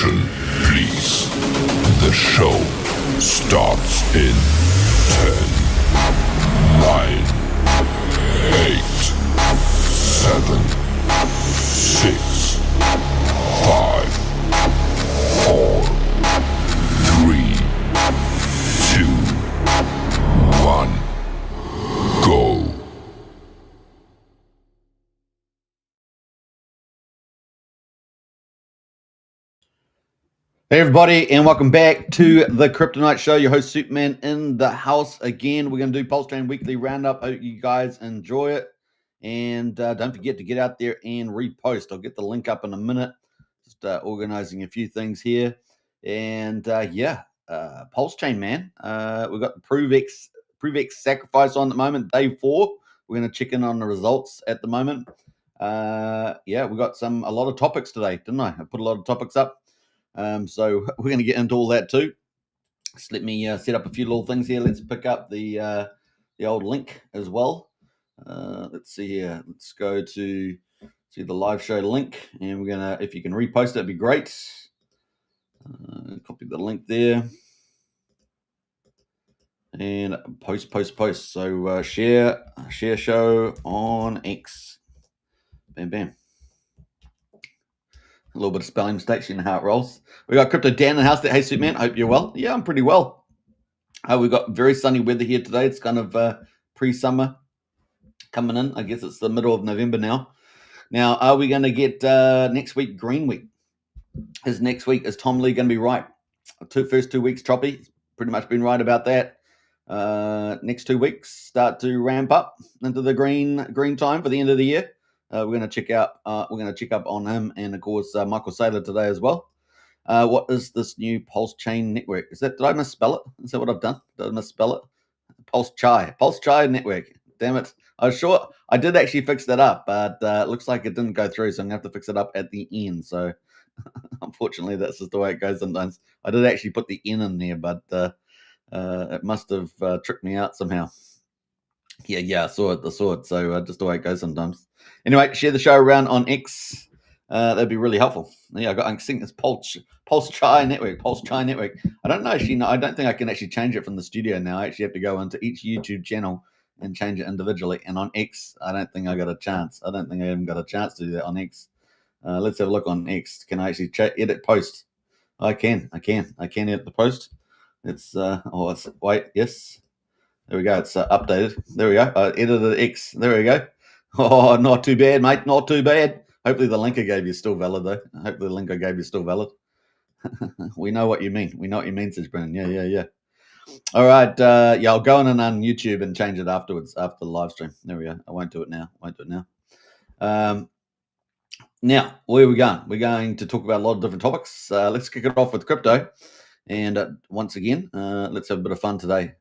Attention, please. The show starts in 10, 9, 8, 7, 6, 5, 4, 3, 2, 1, go. Hey everybody, and welcome back to the Crypto Night Show. Your host Superman in the house again. We're going to do PulseChai weekly roundup. Hope you guys enjoy it, and don't forget to get out there and repost. I'll get the link up in a minute. Just organizing a few things here, and PulseChai, man. We've got the ProveX sacrifice on at the moment, day 4. We're going to check in on the results at the moment. We got a lot of topics today, didn't I? I put a lot of topics up. So we're going to get into all that too. Just let me set up a few little things here. Let's pick up the old link as well. Let's see here. Let's go to see the live show link, and we're gonna, if you can repost, that'd be great. Copy the link there, and post. So share show on X. Bam, bam. A little bit of spelling mistakes, you know how it rolls. We got Crypto Dan in the house there. Hey, Superman, hope you're well. Yeah, I'm pretty well. We've got very sunny weather here today. It's kind of pre-summer coming in. I guess it's the middle of November now. Now, are we going to get next week green week? Is Tom Lee going to be right? First 2 weeks choppy. Pretty much been right about that. Next 2 weeks start to ramp up into the green time for the end of the year. We're going to check up on him, and of course Michael Saylor today as well. What is this new PulseChai network? Did I misspell it? Is that what I've done? Did I misspell it? PulseChai network. Damn it! I was sure I did actually fix that up, but it looks like it didn't go through, so I'm gonna have to fix it up at the end. So unfortunately, that's just the way it goes sometimes. I did actually put the N in there, but it must have tricked me out somehow. Yeah, I saw it. So just the way it goes sometimes. Anyway, share the show around on X. That'd be really helpful. Yeah, I think it's PulseChai network. PulseChai network. I don't know. I don't think I can actually change it from the studio now. I actually have to go into each YouTube channel and change it individually. And on X, I don't think I got a chance. I don't think I even got a chance to do that on X. Let's have a look on X. Can I actually edit post? I can edit the post. Yes. There we go. It's updated. There we go. I edited X. There we go. Oh, not too bad, mate. Not too bad. Hopefully the link I gave you is still valid, though. Hopefully the link I gave you is still valid. We know what you mean. We know what you mean, says Brennan. Yeah. All right. I'll go on YouTube and change it afterwards, after the live stream. There we go. I won't do it now. Now, where are we going? We're going to talk about a lot of different topics. Let's kick it off with crypto. And once again, let's have a bit of fun today.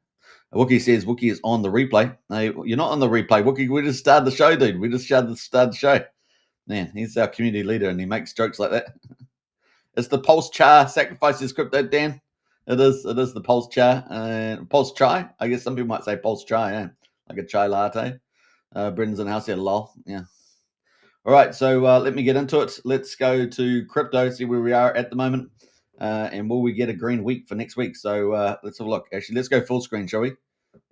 Wookie says Wookie is on the replay. Hey, you're not on the replay, Wookie. We just started the show, dude. We just started the show. Man, he's our community leader, and he makes jokes like that. It's the PulseChai sacrifices crypto, Dan. It is the PulseChai. PulseChai. I guess some people might say PulseChai, like a chai latte. Brendan's in the house here, lol. Yeah. All right, so let me get into it. Let's go to crypto, see where we are at the moment. And will we get a green week for next week? So let's have a look. Actually, let's go full screen, shall we?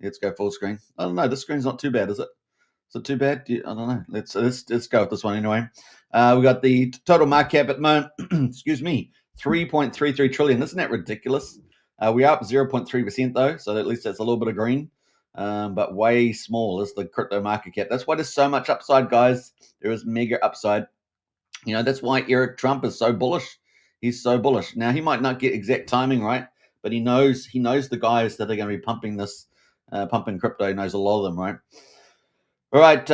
Let's go full screen. I don't know. This screen's not too bad, is it? Is it too bad? I don't know. Let's go with this one anyway. We got the total market cap at the moment. Excuse me, 3.33 trillion. Isn't that ridiculous? We are up 0.3% though, so at least that's a little bit of green. But way small is the crypto market cap. That's why there's so much upside, guys. There is mega upside. You know, that's why Eric Trump is so bullish. He's so bullish. Now, he might not get exact timing right, but he knows the guys that are going to be pumping crypto. He knows a lot of them, right? All right.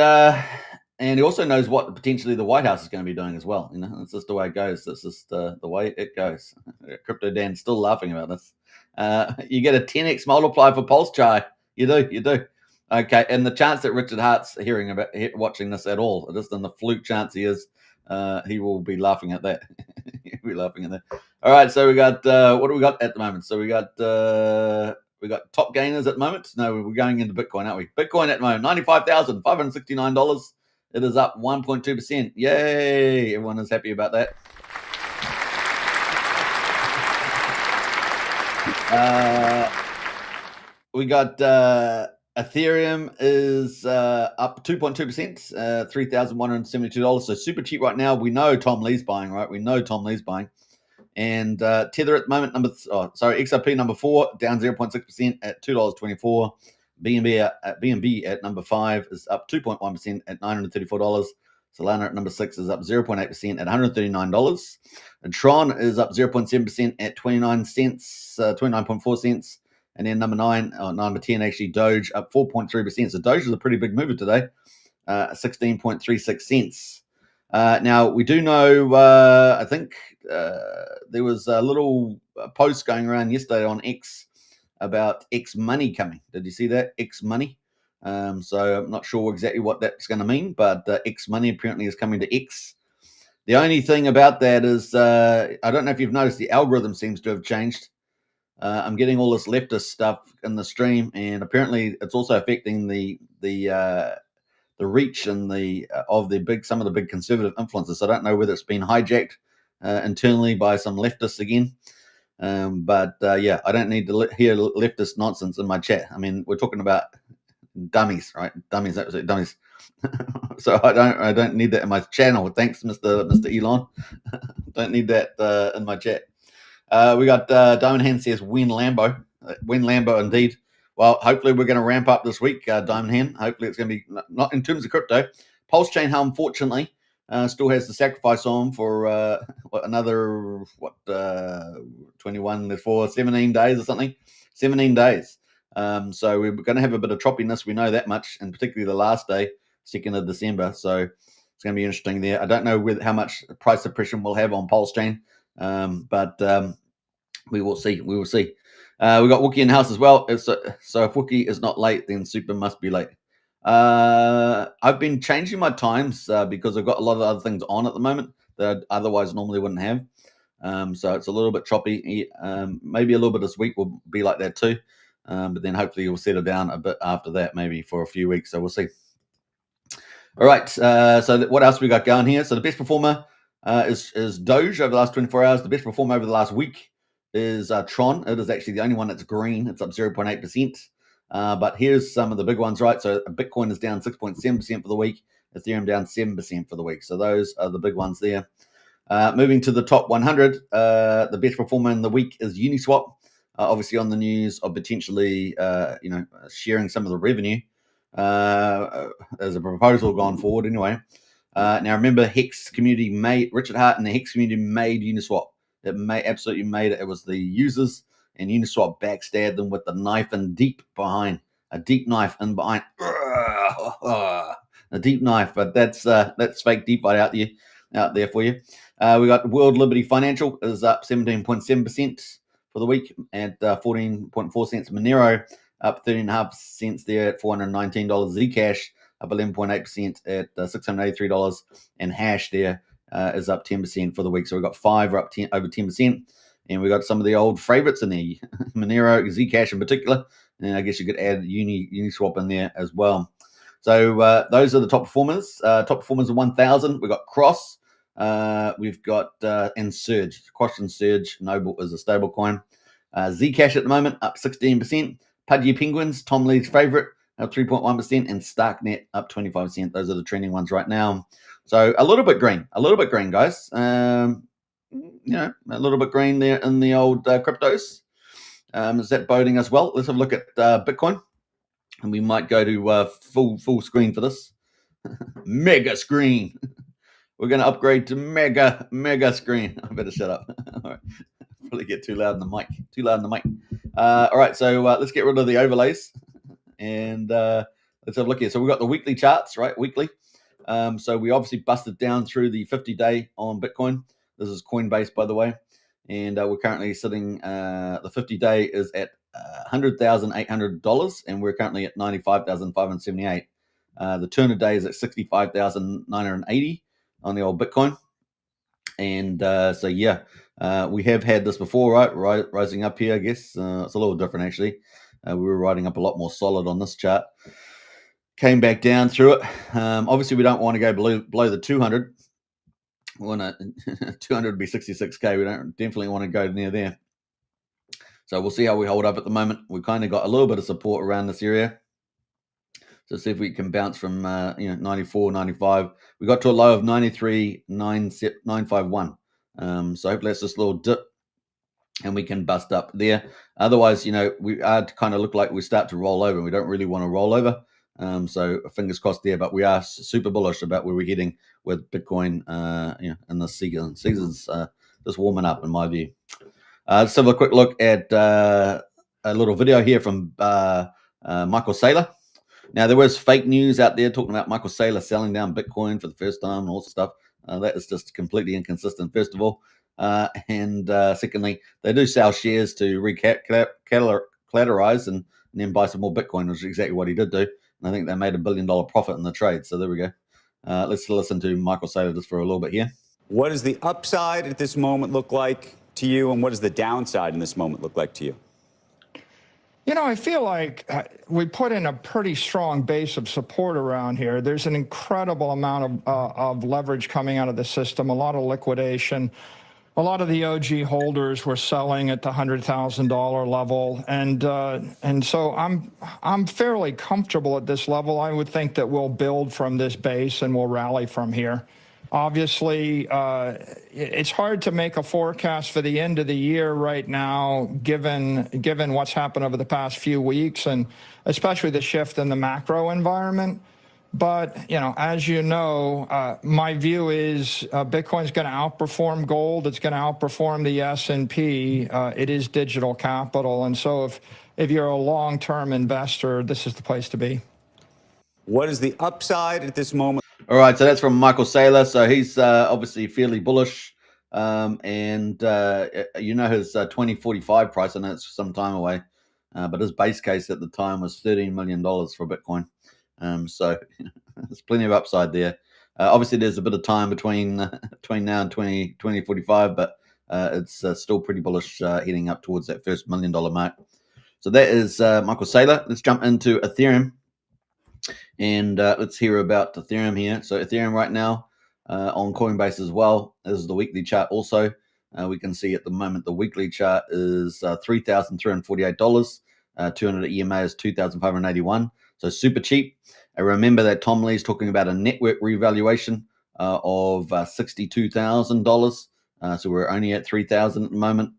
And he also knows what potentially the White House is going to be doing as well. You know, it's just the way it goes. That's just the way it goes. Crypto Dan's still laughing about this. You get a 10x multiplier for PulseChai. You do. Okay. And the chance that Richard Hart's watching this at all, just in the fluke chance he is, he will be laughing at that. He'll be laughing at that. All right, so we got what do we got at the moment? So we got top gainers at the moment. No, we're going into Bitcoin, aren't we? Bitcoin at the moment, $95,569. It is up 1.2%. Yay! Everyone is happy about that. We got Ethereum is up 2.2%, $3,172. So super cheap right now. We know Tom Lee's buying, right? We know Tom Lee's buying. And Tether at the moment, XRP number 4, down 0.6% at $2.24. BNB at number 5 is up 2.1% at $934. Solana at number 6 is up 0.8% at $139. And Tron is up 0.7% at 29 cents, 29.4 cents. And then number 10, actually, Doge up 4.3%. So Doge is a pretty big mover today, 16.36 cents. Now, we do know, I think there was a little post going around yesterday on X about X money coming. Did you see that? X money. So I'm not sure exactly what that's going to mean, but X money apparently is coming to X. The only thing about that is, I don't know if you've noticed, the algorithm seems to have changed. I'm getting all this leftist stuff in the stream, and apparently it's also affecting the reach and some of the big conservative influencers. So I don't know whether it's been hijacked internally by some leftists again. But I don't need to hear leftist nonsense in my chat. I mean, we're talking about dummies, right? Dummies, absolute dummies. So I don't need that in my channel. Thanks, Mr. Elon. Don't need that in my chat. We got Diamond Hand says win Lambo. Win Lambo indeed. Well, hopefully we're going to ramp up this week, Diamond Hand. Hopefully it's going to be not in terms of crypto. PulseChai, unfortunately, still has the sacrifice on for another 21 for 17 days or something. 17 days. So we're going to have a bit of choppiness. We know that much, and particularly the last day, 2nd of December. So it's going to be interesting there. I don't know how much price suppression we'll have on PulseChai, but we will see. We will see. We got Wookie in the house as well. So if Wookie is not late, then Super must be late. I've been changing my times because I've got a lot of other things on at the moment that I otherwise normally wouldn't have. So it's a little bit choppy. Maybe a little bit this week will be like that too. But then hopefully it will settle down a bit after that, maybe for a few weeks. So we'll see. All right. So what else we got going here? So the best performer is Doge over the last 24 hours. The best performer over the last week is Tron. It is actually the only one that's green. It's up 0.8%. But here's some of the big ones, right? So Bitcoin is down 6.7% for the week. Ethereum down 7% for the week. So those are the big ones there. Moving to the top 100, the best performer in the week is Uniswap. Obviously on the news of potentially, sharing some of the revenue. There's a proposal gone forward anyway. Now remember, Richard Hart and the Hex community made Uniswap. It absolutely made it. It was the users, and Uniswap backstabbed them with the knife and a deep knife in behind. A deep knife, but that's fake DeFi out there for you. We got World Liberty Financial is up 17.7% for the week at 14.4 cents. Monero up 13.5 cents there at $419. Zcash up 11.8% at $683, and Hash there is up 10% for the week. So we've got 5 are up over 10%, and we got some of the old favorites in there, Monero, Zcash in particular, and I guess you could add Uniswap in there as well. So those are the top performers. Top performers of 1,000. We've got Cross. We've got and Surge. Cross and Surge. Noble is a stable coin. Zcash at the moment up 16%. Pudgy Penguins, Tom Lee's favorite, up 3.1%, and Starknet up 25%. Those are the trending ones right now. So a little bit green, guys. A little bit green there in the old cryptos. Is that boding us well? Let's have a look at Bitcoin, and we might go to full screen for this. Mega screen. We're going to upgrade to mega screen. I better shut up. All right. Probably get too loud in the mic. All right, so let's get rid of the overlays, and let's have a look here. So we've got the weekly charts, right? Weekly. So we obviously busted down through the 50-day on Bitcoin. This is Coinbase, by the way. And we're currently sitting, the 50-day is at $100,800, and we're currently at $95,578. The turn of day is at $65,980 on the old Bitcoin. And we have had this before, right? Rising up here, I guess. It's a little different, actually. We were riding up a lot more solid on this chart. Came back down through it. Obviously, we don't want to go below the 200. We want 200 to be 66K. We don't definitely want to go near there. So we'll see how we hold up at the moment. We kind of got a little bit of support around this area. So see if we can bounce from 94, 95. We got to a low of 93,951. So hopefully that's just a little dip and we can bust up there. Otherwise, we are kind of look like we start to roll over. We don't really want to roll over. So fingers crossed there, but we are super bullish about where we're heading with Bitcoin in the season. Season's just warming up in my view. Let's have a quick look at a little video here from Michael Saylor. Now, there was fake news out there talking about Michael Saylor selling down Bitcoin for the first time and all this stuff. That is just completely inconsistent, first of all. And secondly, they do sell shares to collateralize and then buy some more Bitcoin, which is exactly what he did do. And I think they made $1 billion profit in the trade. So there we go. Let's listen to Michael Saylor just for a little bit here. What does the upside at this moment look like to you, and what does the downside in this moment look like to you? I feel like we put in a pretty strong base of support around here. There's an incredible amount of leverage coming out of the system, a lot of liquidation. A lot of the OG holders were selling at the $100,000 level, and so I'm fairly comfortable at this level. I would think that we'll build from this base and we'll rally from here. Obviously, it's hard to make a forecast for the end of the year right now, given what's happened over the past few weeks, and especially the shift in the macro environment. But, as you know, my view is Bitcoin's going to outperform gold. It's going to outperform the S&P. It is digital capital. And so if you're a long-term investor, this is the place to be. What is the upside at this moment? All right, so that's from Michael Saylor. So he's obviously fairly bullish. And his 2045 price, I know it's some time away, but his base case at the time was $13 million for Bitcoin. So there's plenty of upside there. Obviously, there's a bit of time between now and 2045, but it's still pretty bullish heading up towards that first $1 million mark. So that is Michael Saylor. Let's jump into Ethereum. And let's hear about Ethereum here. So Ethereum right now on Coinbase as well. This is the weekly chart also. We can see at the moment the weekly chart is $3,348. 200 EMA is 2,581. So super cheap. Remember that Tom Lee's talking about a network revaluation of $62,000. So we're only at 3,000 at the moment.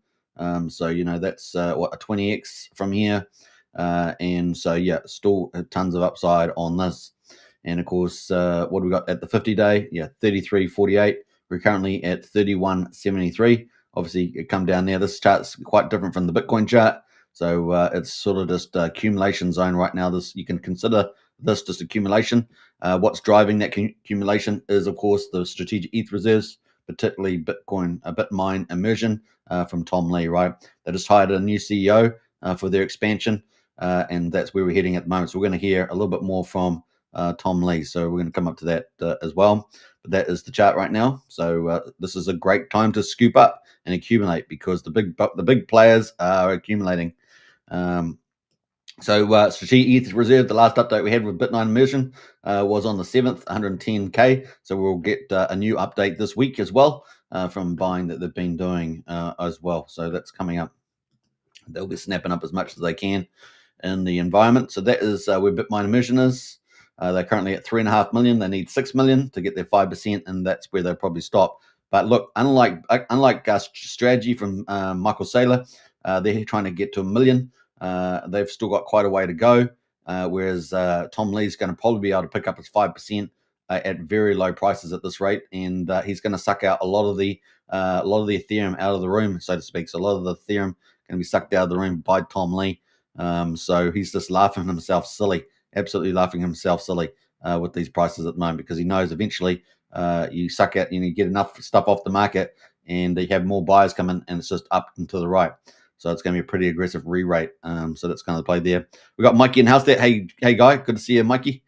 So that's a 20x from here. And so still tons of upside on this. And of course, what do we got at the 50-day? 33.48. We're currently at 31.73. Obviously, it come down there. This chart's quite different from the Bitcoin chart. So it's sort of just accumulation zone right now. You can consider this just accumulation. What's driving that accumulation is, of course, the strategic ETH reserves, particularly Bitcoin, Bitmine immersion from Tom Lee, right? They just hired a new CEO for their expansion, and that's where we're heading at the moment. So we're going to hear a little bit more from Tom Lee. So we're going to come up to that as well. But that is the chart right now. So this is a great time to scoop up and accumulate because the big players are accumulating. So strategic ETH reserve, the last update we had with Bitmine immersion was on the 7th, 110K. So we'll get a new update this week as well from buying that they've been doing as well. So that's coming up. They'll be snapping up as much as they can in the environment. So that is where Bitmine immersion is. They're currently at 3.5 million. They need 6 million to get their 5%, and that's where they'll probably stop. But look, unlike strategy from Michael Saylor, they're trying to get to 1 million. They've still got quite a way to go, whereas Tom Lee's going to probably be able to pick up his 5% at very low prices at this rate, and he's going to suck out a lot of the Ethereum out of the room, so to speak. So a lot of the Ethereum going to be sucked out of the room by Tom Lee. So he's just laughing himself silly, absolutely laughing himself silly with these prices at the moment, because he knows eventually you suck out and you get enough stuff off the market, and you have more buyers coming, and it's just up and to the right. So it's going to be a pretty aggressive re-rate. So that's kind of the play there. We got Mikey in house there. Hey, guy. Good to see you, Mikey.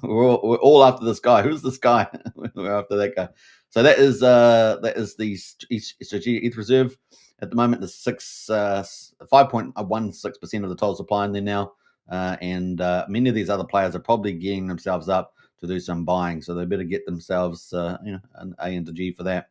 we're all after this guy. Who's this guy? We're after that guy. So that is the strategic ETH reserve. At the moment, there's 5.16% of the total supply in there now. And many of these other players are probably gearing themselves up to do some buying. So they better get themselves an A and a G for that.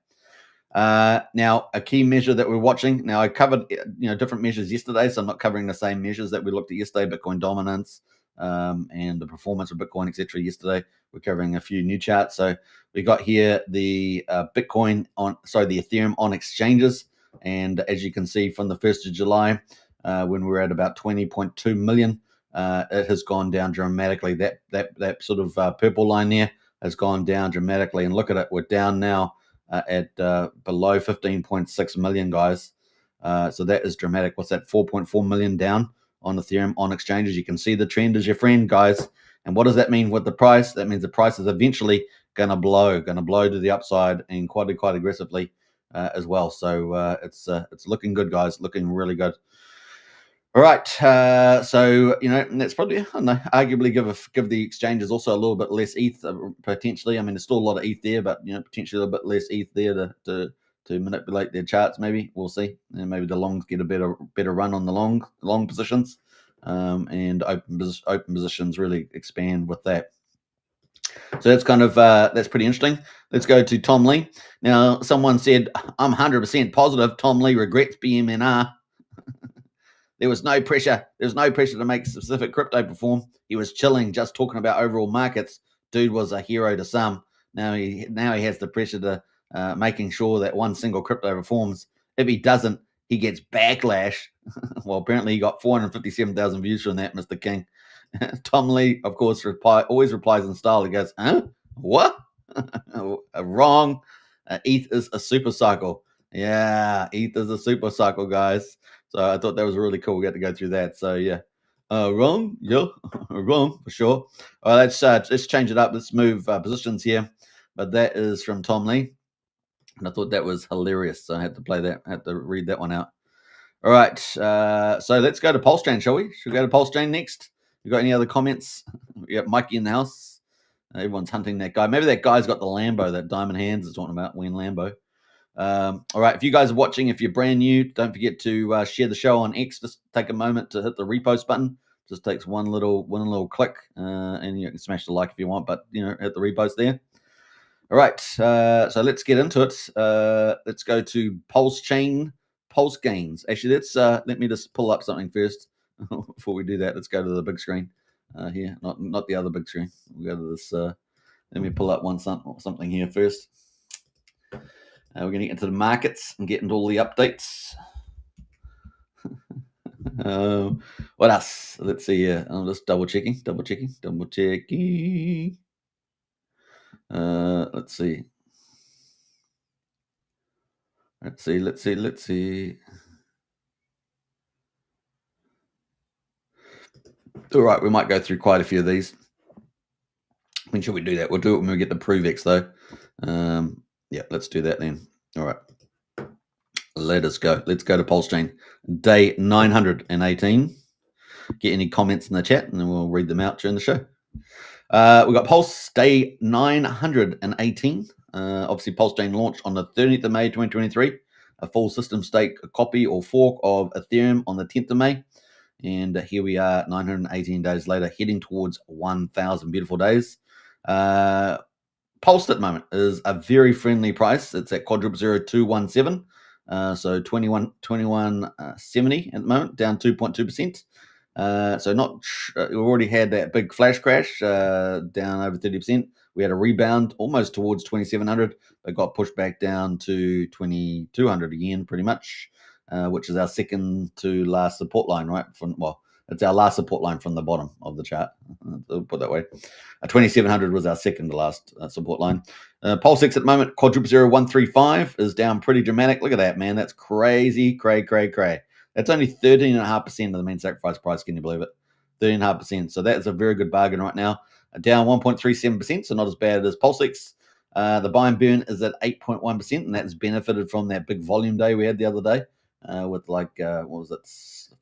Now, a key measure that we're watching. Now, I covered different measures yesterday, so I'm not covering the same measures that we looked at yesterday. Bitcoin dominance and the performance of Bitcoin, etc. Yesterday, we're covering a few new charts. So we got here the the Ethereum on exchanges, and as you can see from the 1st of July, when we're at about 20.2 million, it has gone down dramatically. That sort of purple line there has gone down dramatically, and look at it, we're down now at below 15.6 million, guys. So that is dramatic. What's that? 4.4 million down on Ethereum on exchanges. You can see the trend is your friend, guys. And what does that mean with the price? That means the price is eventually going to blow to the upside, and quite aggressively as well. So it's looking good, guys. Looking really good. All right, so that's probably, I don't know, arguably give the exchanges also a little bit less ETH potentially. I mean, there's still a lot of ETH there, but potentially a little bit less ETH there to manipulate their charts. Maybe we'll see, and maybe the longs get a better run on the long positions, and open positions really expand with that. So that's kind of that's pretty interesting. Let's go to Tom Lee. Now, someone said, I'm 100% positive Tom Lee regrets BMNR. There was no pressure. There's no pressure to make specific crypto perform. He was chilling, just talking about overall markets. Dude was a hero to some. Now he has the pressure to making sure that one single crypto performs. If he doesn't, he gets backlash. Well, apparently he got 457,000 views from that, Mr. King. Tom Lee, of course, always replies in style. He goes, "Huh? What? Wrong. ETH is a super cycle." Yeah, ETH is a super cycle, guys. So I thought that was really cool. We got to go through that. So yeah, wrong, yeah, wrong for sure. All right, let's change it up. Let's move positions here. But that is from Tom Lee, and I thought that was hilarious. So I had to play that. I had to read that one out. All right, so let's go to PulseChai, shall we? Should we go to PulseChai next? You got any other comments? We got Mikey in the house. Everyone's hunting that guy. Maybe that guy's got the Lambo, that Diamond Hands is talking about, Wayne Lambo. All right, if you guys are watching, if you're brand new, don't forget to share the show on X. Just take a moment to hit the repost button. Just takes one little click, and you can smash the like if you want, but hit the repost there. All right, so let's get into it. Let's go to PulseChain, Pulse Gains. Actually, let me just pull up something first before we do that. Let's go to the big screen here, not the other big screen. We'll go to this. Let me pull up something here first. We're going to get into the markets and get into all the updates. What else? Let's see here. I'm just double checking. Let's see. All right, we might go through quite a few of these. When should we do that? We'll do it when we get the ProveX, though. Yeah, let's do that then. All right. Let us go. Let's go to PulseChain. Day 918. Get any comments in the chat, and then we'll read them out during the show. We've got Pulse Day 918. Obviously, PulseChain launched on the 30th of May 2023. A full system stake copy or fork of Ethereum on the 10th of May. And here we are 918 days later, heading towards 1,000 beautiful days. Pulse at the moment is a very friendly price. It's at quadruple 0217. So 21.70 at the moment, down 2.2%. So we already had that big flash crash down over 30%. We had a rebound almost towards 2,700, but got pushed back down to 2,200 again, pretty much, which is our second to last support line, right? It's our last support line from the bottom of the chart. I'll put it that way. 2,700 was our second to last support line. PulseX at the moment, quadruple 0135 is down pretty dramatic. Look at that, man. That's crazy, cray. That's only 13.5% of the main sacrifice price. Can you believe it? 13.5%. So that is a very good bargain right now. Down 1.37%, so not as bad as PulseX. The buy and burn is at 8.1%, and that's benefited from that big volume day we had the other day with what was it,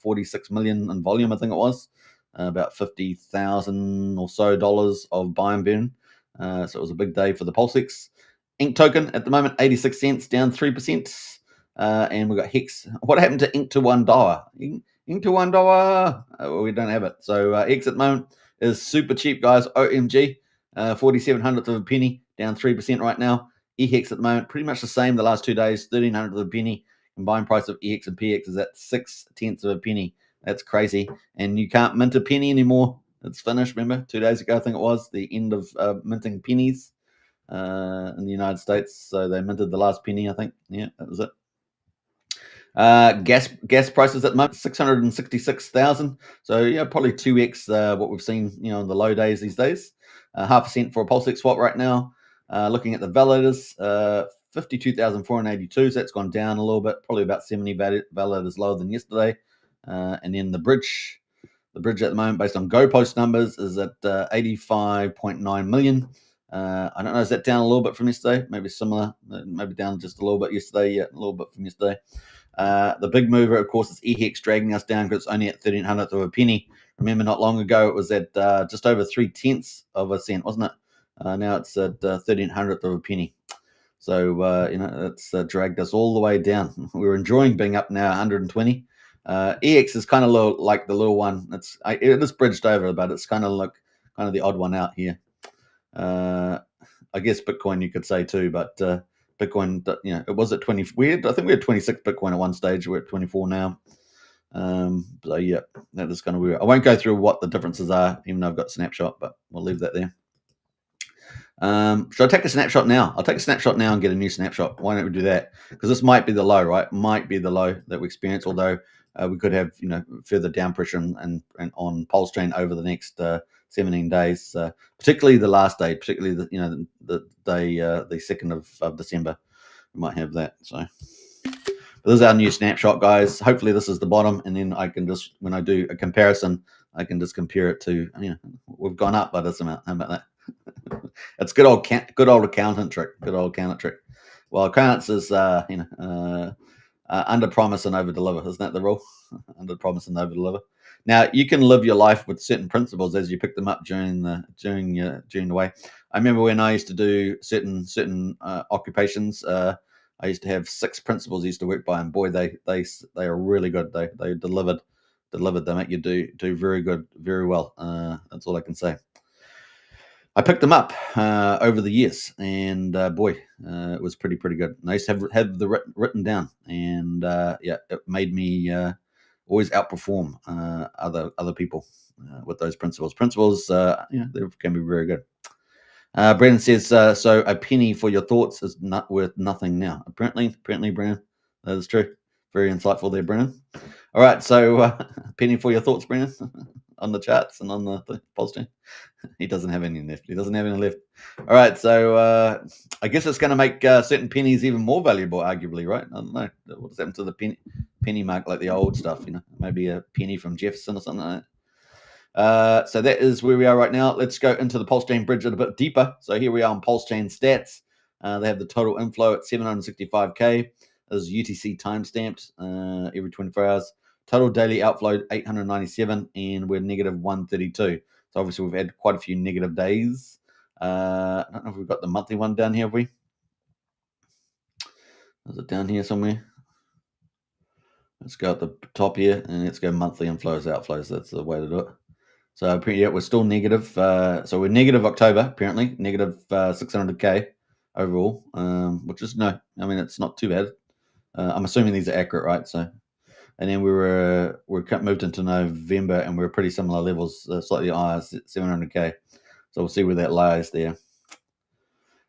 46 million in volume, I think it was. About $50,000 or so of buy and burn. So it was a big day for the PulseX. Ink token at the moment, 86 cents, down 3%. And we've got Hex. What happened to Ink to $1? Ink to $1? We don't have it. So X at the moment is super cheap, guys. OMG, 47 hundredths of a penny, down 3% right now. EHEX at the moment, pretty much the same the last 2 days, 1,300 of a penny. Combined price of EX and PX is at 0.6 of a penny. That's crazy. And you can't mint a penny anymore. It's finished, remember? 2 days ago, I think it was, the end of minting pennies in the United States. So they minted the last penny, I think. Yeah, that was it. Gas prices at the moment, 666,000. So yeah, probably 2x what we've seen, in the low days these days. 0.5% for a PulseX swap right now. Looking at the validators, 52,482. So that's gone down a little bit, probably about 70 validators lower than yesterday. And then the bridge at the moment, based on GoPost numbers, is at 85.9 million. I don't know, is that down a little bit from yesterday? Maybe similar, maybe down just a little bit yesterday. Yeah, a little bit from yesterday. The big mover, of course, is EHEX dragging us down because it's only at 1,300th of a penny. Remember, not long ago, it was at just over 0.3 of a cent, wasn't it? Now it's at 1,300th of a penny. So, it's dragged us all the way down. We were enjoying being up now 120. EX is kind of like the little one. It is bridged over, but it's kind of the odd one out here. I guess Bitcoin you could say too, but Bitcoin, it was at 20. I think we had 26 Bitcoin at one stage. We're at 24 now. So yeah, that is kind of weird. I won't go through what the differences are, even though I've got a snapshot, but we'll leave that there. Should I take a snapshot now? I'll take a snapshot now and get a new snapshot. Why don't we do that? Because this might be the low, right? Might be the low that we experience, although we could have, further down pressure and on PulseChain over the next 17 days, particularly the last day, particularly the day, the 2nd of December. We might have that. So this is our new snapshot, guys. Hopefully this is the bottom, and then I can just, when I do a comparison, I can just compare it to, we've gone up by this amount. How about that? It's good old accountant trick. Good old accountant trick. Well, accountants is under promise and over deliver. Isn't that the rule? Under promise and over deliver. Now you can live your life with certain principles as you pick them up during the way. I remember when I used to do certain occupations. I used to have 6 principles I used to work by, and boy, they are really good. They delivered. They make you do very good, very well. That's all I can say. I picked them up over the years, and boy, it was pretty good. And I used to have the written down, and it made me always outperform other people with those principles. Principles, they can be very good. Brendan says, so a penny for your thoughts is not worth nothing now. Apparently, Brendan, that is true. Very insightful there, Brendan. All right, so penny for your thoughts, Brendan, on the charts and on the posting. He doesn't have any left. All right, so I guess it's going to make certain pennies even more valuable, arguably, right? I don't know. What's happened to the penny mark, like the old stuff, maybe a penny from Jefferson or something like that. So that is where we are right now. Let's go into the PulseChain bridge a bit deeper. So here we are on PulseChain stats. They have the total inflow at 765K. This is UTC timestamped every 24 hours. Total daily outflow 897, and we're negative 132. So obviously we've had quite a few negative days. I don't know if we've got the monthly one down here, have we? Is it down here somewhere? Let's go at the top here, and let's go monthly inflows, outflows. That's the way to do it. So we're still negative. So we're negative October, apparently, negative 600K overall, which is it's not too bad. I'm assuming these are accurate, right? So, and then we're moved into November, and we're pretty similar levels, slightly higher, 700K. So we'll see where that lies there.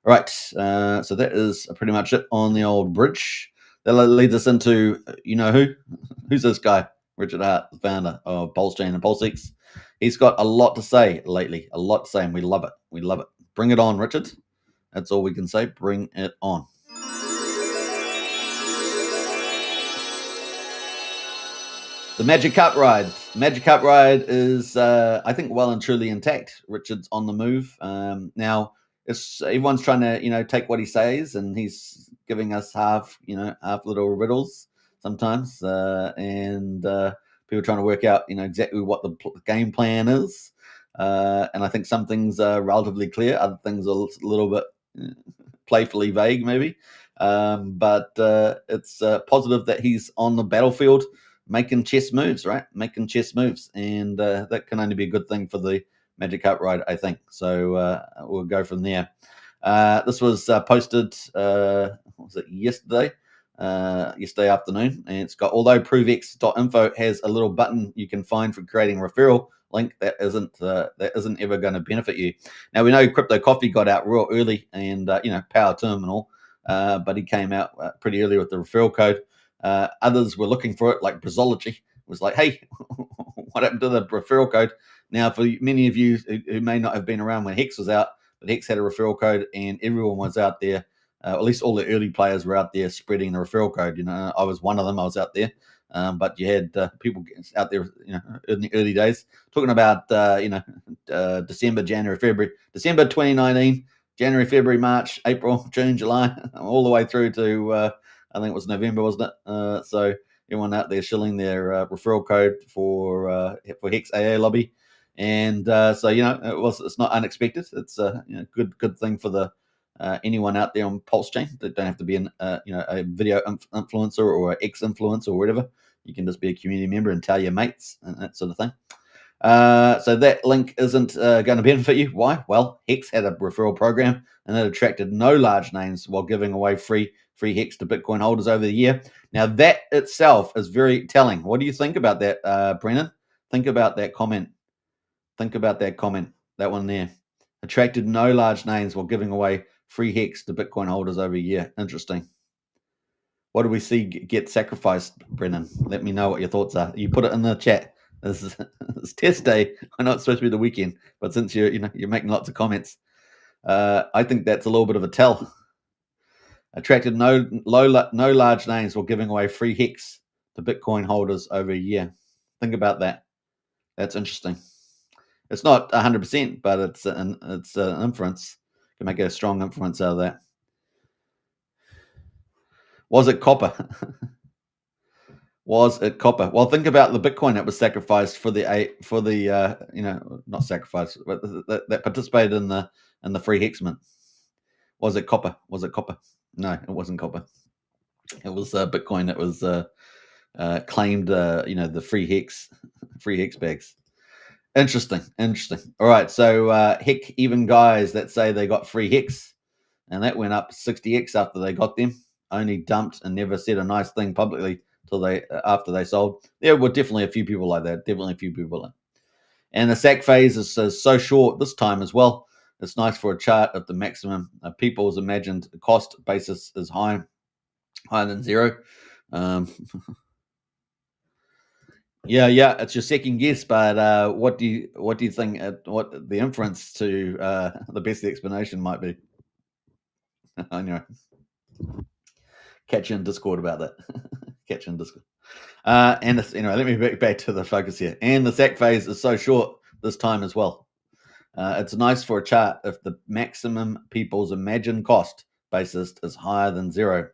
All right, so that is pretty much it on the old bridge. That leads us into, who's this guy? Richard Hart, the founder of PulseChain and PulseX. He's got a lot to say lately, and we love it. Bring it on, Richard. That's all we can say. Bring it on. The Magic Carp Ride. Magic Carp Ride is, I think, well and truly intact. Richard's on the move. Now, everyone's trying to, take what he says, and he's giving us half little riddles sometimes, and people are trying to work out, exactly what the game plan is. And I think some things are relatively clear. Other things are a little bit playfully vague, maybe. But it's positive that he's on the battlefield making chess moves, right? Making chess moves. And that can only be a good thing for the Magic Carp Ride, I think. So we'll go from there. This was posted, what was it, yesterday afternoon, and it's got, although ProveX.info has a little button you can find for creating referral link, that isn't ever going to benefit you. Now, we know Crypto Coffee got out real early, and power to him and all, but he came out pretty early with the referral code. Others were looking for it, like Brazology was like, hey, what happened to the referral code? Now, for many of you who may not have been around when Hex was out, but Hex had a referral code, and everyone was out there. At least all the early players were out there spreading the referral code. I was one of them. I was out there, but you had people out there, in the early days, talking about December, January, February, December 2019, January, February, March, April, June, July, all the way through to I think it was November, wasn't it? So everyone out there shilling their referral code for Hex AA lobby, and it's not unexpected. It's a good thing for the anyone out there on PulseChai. They don't have to be a video influencer or an ex-influencer or whatever. You can just be a community member and tell your mates and that sort of thing. So that link isn't going to benefit you. Why? Well, Hex had a referral program, and it attracted no large names while giving away free Hex to Bitcoin holders over the year. Now, that itself is very telling. What do you think about that, Brennan? Think about that comment. That one there. Attracted no large names while giving away free Hex to Bitcoin holders over a year. Interesting. What do we see get sacrificed, Brennan? Let me know what your thoughts are. You put it in the chat. This is test day. I know it's supposed to be the weekend, but since you're making lots of comments, I think that's a little bit of a tell. Attracted no large names while giving away free Hex to Bitcoin holders over a year. Think about that. That's interesting. It's not 100%, but it's an inference. You can make a strong inference out of that. Was it copper? Was it copper? Well, think about the Bitcoin that was sacrificed for the not sacrificed, but that participated in the free Hex mint. Was it copper? No, it wasn't copper. It was Bitcoin that was claimed, the free Hex bags. Interesting. All right, so heck, even guys that say they got free Hex, and that went up 60x after they got them, only dumped and never said a nice thing publicly after they sold. There were definitely a few people like that. And the sack phase is so short this time as well. It's nice for a chart of the maximum people's imagined cost basis is higher than zero. Yeah, it's your second guess, but what do you think? What the inference to the best explanation might be? I know. Catch you in Discord about that. Catch you in Discord. And let me get back to the focus here. And the sack phase is so short this time as well. It's nice for a chart if the maximum people's imagined cost basis is higher than zero.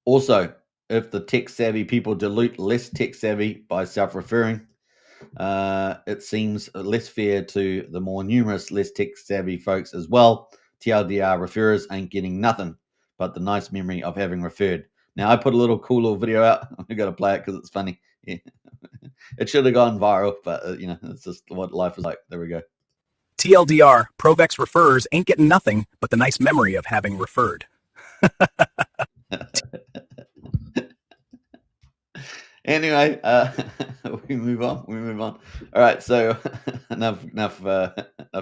Also, if the tech-savvy people dilute less tech-savvy by self-referring, it seems less fair to the more numerous, less tech-savvy folks as well. TLDR referrers ain't getting nothing but the nice memory of having referred. Now, I put a cool little video out. We got to play it because it's funny. Yeah. It should have gone viral, but, it's just what life is like. There we go. TLDR, ProveX referrers ain't getting nothing but the nice memory of having referred. Anyway, we move on. All right, so enough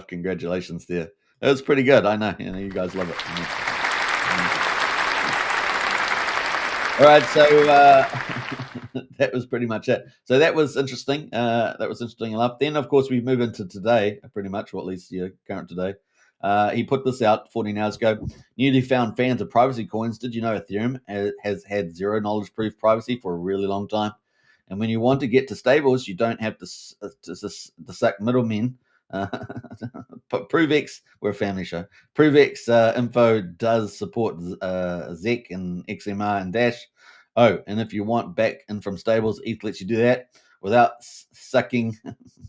congratulations there. It was pretty good. I know, you guys love it. All right, so that was pretty much it. So that was interesting. That was interesting enough. Then, of course, we move into today, pretty much, or at least your current today. He put this out 14 hours ago. Newly found fans of privacy coins. Did you know Ethereum has had zero knowledge proof privacy for a really long time? And when you want to get to stables, you don't have to suck middlemen. ProveX, we're a family show. ProveX info does support ZEC and XMR and Dash. Oh, and if you want back in from stables, ETH lets you do that without sucking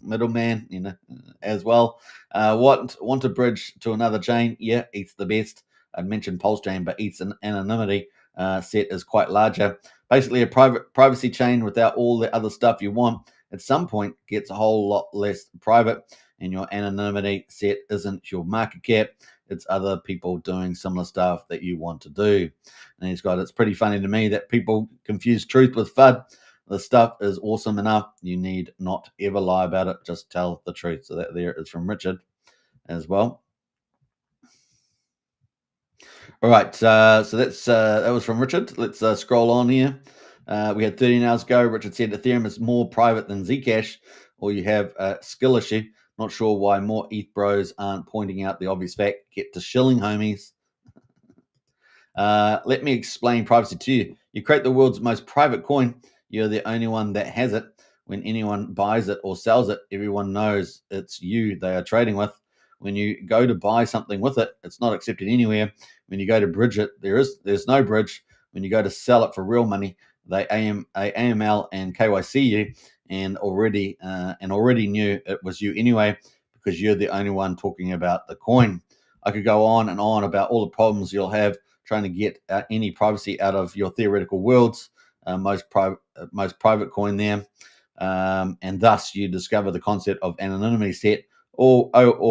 middleman, as well. Want to bridge to another chain? Yeah, ETH's the best. I mentioned PulseChai, but ETH's anonymity set is quite larger. Basically, a privacy chain without all the other stuff you want at some point gets a whole lot less private, and your anonymity set isn't your market cap. It's other people doing similar stuff that you want to do. And he's got, it's pretty funny to me that people confuse truth with FUD. The stuff is awesome enough. You need not ever lie about it. Just tell the truth. So that there is from Richard as well. All right. So that's that was from Richard. Let's scroll on here. We had 13 hours ago. Richard said Ethereum is more private than Zcash, or you have a skill issue. Not sure why more ETH bros aren't pointing out the obvious fact. Get to shilling, homies. Let me explain privacy to you. You create the world's most private coin. You're the only one that has it. When anyone buys it or sells it, everyone knows it's you they are trading with. When you go to buy something with it, it's not accepted anywhere. When you go to bridge it, there's no bridge. When you go to sell it for real money, they AML and KYC you, and already knew it was you anyway, because you're the only one talking about the coin. I could go on and on about all the problems you'll have trying to get any privacy out of your theoretical worlds, most private coin there, and thus you discover the concept of anonymity set. Or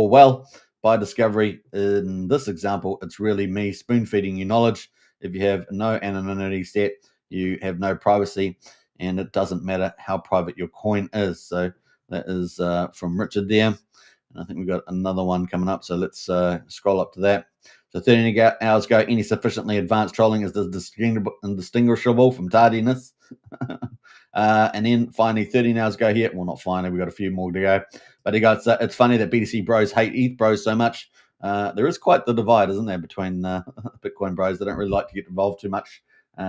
well, by discovery in this example, it's really me spoon feeding you knowledge. If you have no anonymity set, you have no privacy, and it doesn't matter how private your coin is. So that is from Richard there. And I think we've got another one coming up. So let's scroll up to that. So 13 hours ago, any sufficiently advanced trolling is indistinguishable from tardiness. And then finally, 13 hours ago here. Well, not finally, we've got a few more to go. But he got, it's funny that BTC bros hate ETH bros so much. There is quite the divide, isn't there, between Bitcoin bros? They don't really like to get involved too much.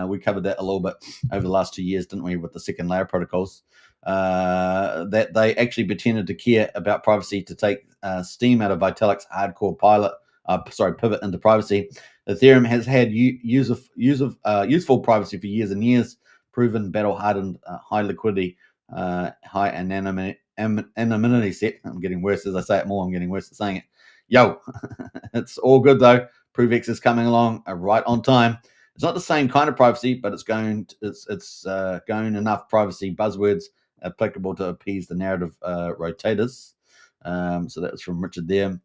We covered that a little bit over the last 2 years, didn't we, with the second layer protocols? That they actually pretended to care about privacy to take steam out of Vitalik's hardcore pivot into privacy. Ethereum has had useful privacy for years and years, proven battle-hardened, high liquidity, high anonymity set. I'm getting worse as I say it more. I'm getting worse at saying it. Yo, it's all good though. ProveX is coming along right on time. It's not the same kind of privacy, but it's going enough privacy buzzwords applicable to appease the narrative rotators. So that was from Richard there.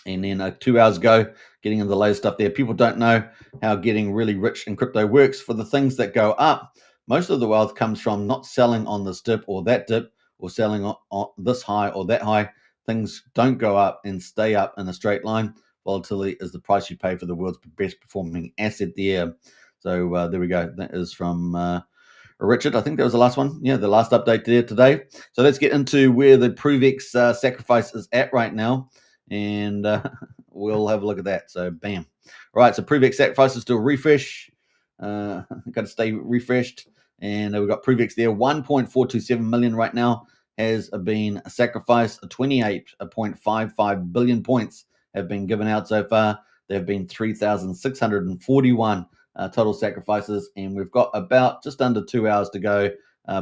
And then 2 hours ago, getting into the latest stuff there. People don't know how getting really rich in crypto works. For the things that go up, most of the wealth comes from not selling on this dip or that dip, or selling on this high or that high. Things don't go up and stay up in a straight line. Volatility is the price you pay for the world's best performing asset there. So there we go. That is from Richard. I think that was the last one. Yeah, the last update there today. So let's get into where the ProveX sacrifice is at right now. And we'll have a look at that. So bam. All right, so ProveX sacrifices to a refresh. Got to stay refreshed. And we've got ProveX there. 1.427 million right now has been sacrificed. 28.55 billion points have been given out so far. There have been 3,641 total sacrifices. And we've got about just under 2 hours to go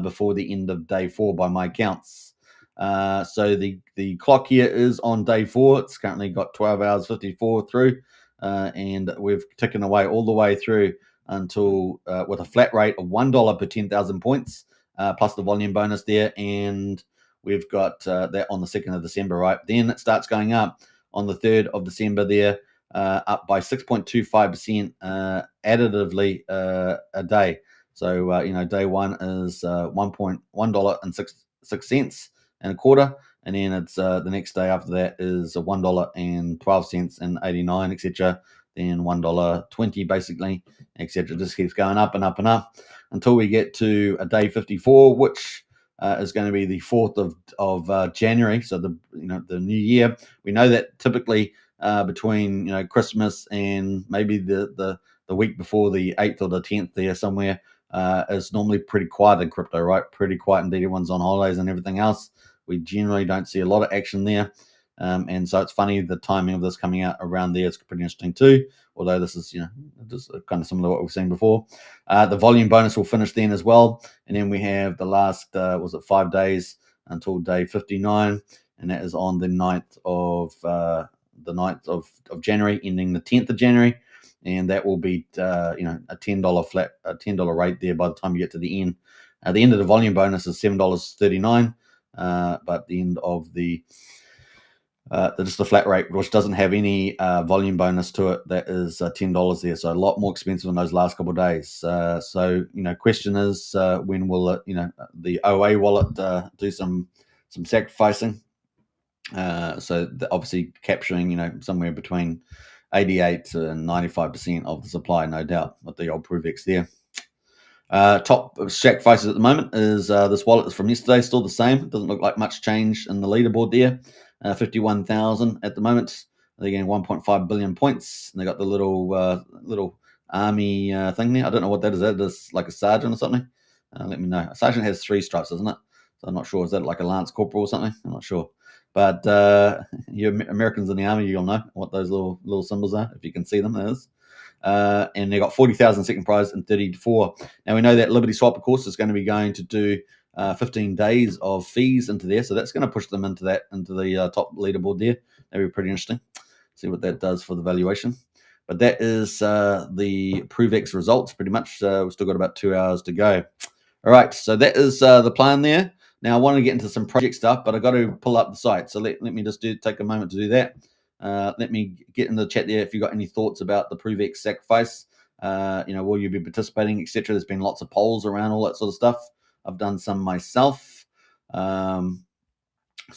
before the end of day 4 by my counts. So the clock here is on day 4. It's currently got 12 hours 54 through, and we've taken away all the way through until with a flat rate of $1 per 10,000 points, plus the volume bonus there, and we've got that on the 2nd of December, right? Then it starts going up on the 3rd of December there, up by 6.25% additively a day. So day 1 is $1.06 and a quarter, and then it's the next day after that is $1.12 and 89, etc. Then $1.20 basically, etc. Just keeps going up and up and up until we get to a day 54, which is going to be the 4th of January. So the new year. We know that typically between Christmas and maybe the week before the 8th or the 10th there somewhere is normally pretty quiet in crypto, right? Pretty quiet indeed. Everyone's on holidays and everything else. We generally don't see a lot of action there. And so it's funny the timing of this coming out around there is pretty interesting too. Although this is, just kind of similar to what we've seen before. The volume bonus will finish then as well. And then we have the last, 5 days until day 59. And that is on the 9th of January, ending the 10th of January. And that will be, a $10 rate there by the time you get to the end. The end of the volume bonus is $7.39. But the end of the just the flat rate, which doesn't have any volume bonus to it. That is $10 there, so a lot more expensive in those last couple of days. So question is, when will it, the OA wallet do some sacrificing? So obviously capturing somewhere between 88 and 95% of the supply, no doubt, with the old ProveX there. Top sacrifices at the moment is this wallet is from yesterday, still the same. It doesn't look like much change in the leaderboard there. 51,000 at the moment. They're getting 1.5 billion points. And they got the little army thing there. I don't know what that is. That is like a sergeant or something. Let me know. A sergeant has 3 stripes, doesn't it? So I'm not sure. Is that like a lance corporal or something? I'm not sure. But you Americans in the army, you'll know what those little symbols are if you can see them. That is. And they got 40,000 second prize and 34. Now we know that LibertySwap, of course, is going to be going to do 15 days of fees into there, so that's going to push them into the top leaderboard there. That'd be pretty interesting. See what that does for the valuation. But that is the ProveX results, pretty much. We've still got about 2 hours to go. All right, so that is the plan there. Now I want to get into some project stuff, but I got to pull up the site. So let me just take a moment to do that. Let me get in the chat there if you got any thoughts about the ProveX sacrifice. Will you be participating, etc. There's been lots of polls around, all that sort of stuff. I've done some myself. So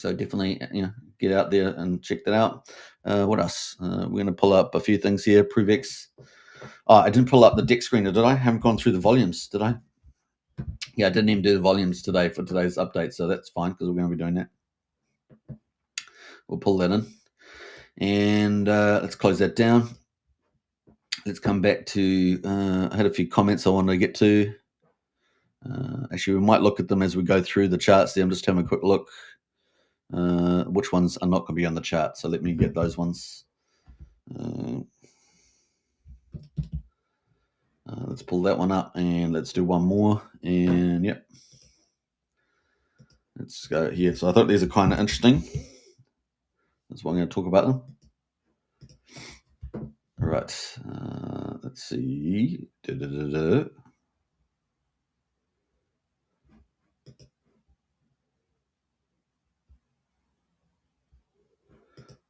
definitely, get out there and check that out. What else? We're going to pull up a few things here. ProveX. Oh, I didn't pull up the deck screener, did I? I haven't gone through the volumes, did I? Yeah, I didn't even do the volumes today for today's update, so that's fine because we're going to be doing that. We'll pull that in. And let's close that down. Let's come back to, I had a few comments I wanted to get to. Actually, we might look at them as we go through the charts there. I'm just having a quick look. Which ones are not going to be on the chart? So let me get those ones. Let's pull that one up and let's do one more. And yep. Let's go here. So I thought these are kind of interesting. That's why I'm going to talk about them. All right. Let's see.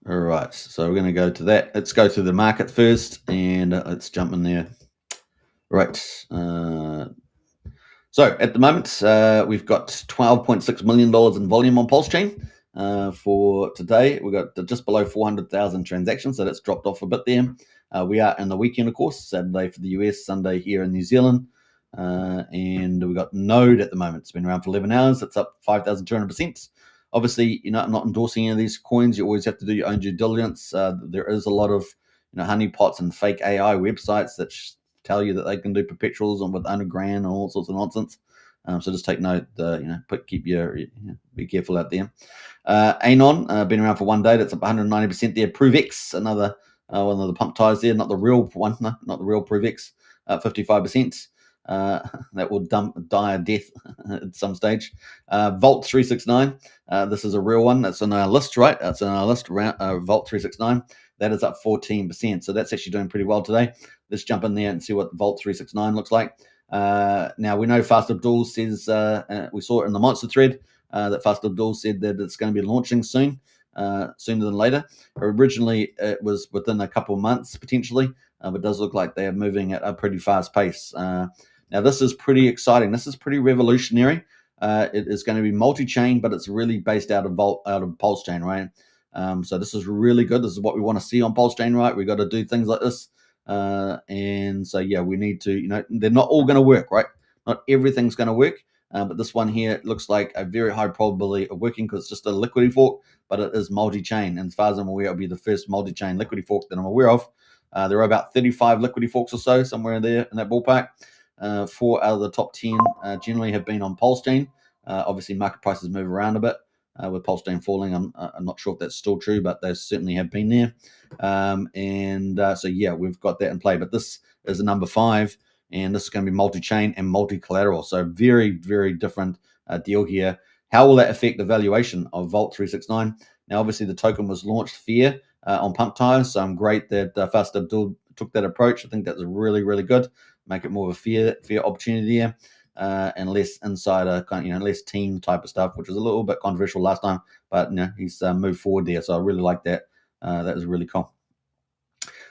All right. So we're going to go to that. Let's go to the market first and let's jump in there. Right. So at the moment, we've got $12.6 million in volume on PulseChain. For today, we've got just below 400,000 transactions, so that's dropped off a bit there. We are in the weekend, of course, Saturday for the US, Sunday here in New Zealand. And we've got Node at the moment. It's been around for 11 hours. It's up 5,200%. Obviously, I'm not endorsing any of these coins. You always have to do your own due diligence. There is a lot of honeypots and fake AI websites that tell you that they can do perpetuals and with under grand and all sorts of nonsense. So just take note. Be careful out there. Anon, been around for 1 day. That's up 190% there. ProveX, another one of the pump ties there. Not the real one. No, not the real ProveX. 55%. That will die a death at some stage. Vault369. This is a real one. That's on our list, right? That's on our list. Vault369. That is up 14%. So that's actually doing pretty well today. Let's jump in there and see what Vault369 looks like. Now, we know Fast Abdul says, we saw it in the Monster thread, that Fast Abdul said that it's going to be launching soon, sooner than later. Originally, it was within a couple of months, potentially, but it does look like they are moving at a pretty fast pace. Now, this is pretty exciting. This is pretty revolutionary. It is going to be multi-chain, but it's really based out of PulseChain, right? So this is really good. This is what we want to see on PulseChain, right? We've got to do things like this. And so, yeah, we need to, they're not all going to work, right? Not everything's going to work. But this one here looks like a very high probability of working because it's just a liquidity fork, but it is multi-chain. And as far as I'm aware, it'll be the first multi-chain liquidity fork that I'm aware of. There are about 35 liquidity forks or so, somewhere in there in that ballpark. 4 out of the top 10 generally have been on PulseChain. Obviously, market prices move around a bit. With PulseChain falling, I'm not sure if that's still true, but they certainly have been there. So, yeah, we've got that in play. But this is the number 5, and this is going to be multi-chain and multi-collateral. So very, very different deal here. How will that affect the valuation of Vault369? Now, obviously, the token was launched fair on pump ties, so I'm great that Fast Abdul took that approach. I think that's really, really good. Make it more of a fair opportunity here. and less insider kind of, less team type of stuff, which was a little bit controversial last time. But he's moved forward there, so I really like that. That was really cool.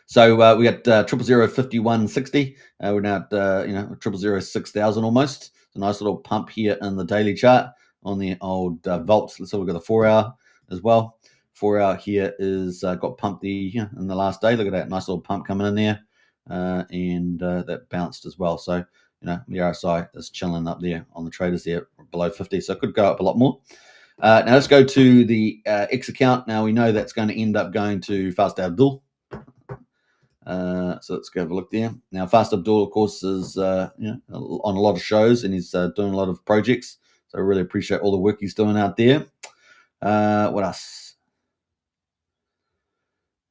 So we got 0005160. We're now at 0006000 almost. It's a nice little pump here in the daily chart on the old Vaults. Let's have a look at the 4 hour as well. 4 hour here is got pumped in the last day. Look at that nice little pump coming in there, and that bounced as well. So the RSI is chilling up there on the traders there below 50. So it could go up a lot more. Now let's go to the X account. Now we know that's going to end up going to Fast Abdul. So let's go have a look there. Now, Fast Abdul, of course, is on a lot of shows, and he's doing a lot of projects. So I really appreciate all the work he's doing out there. What else?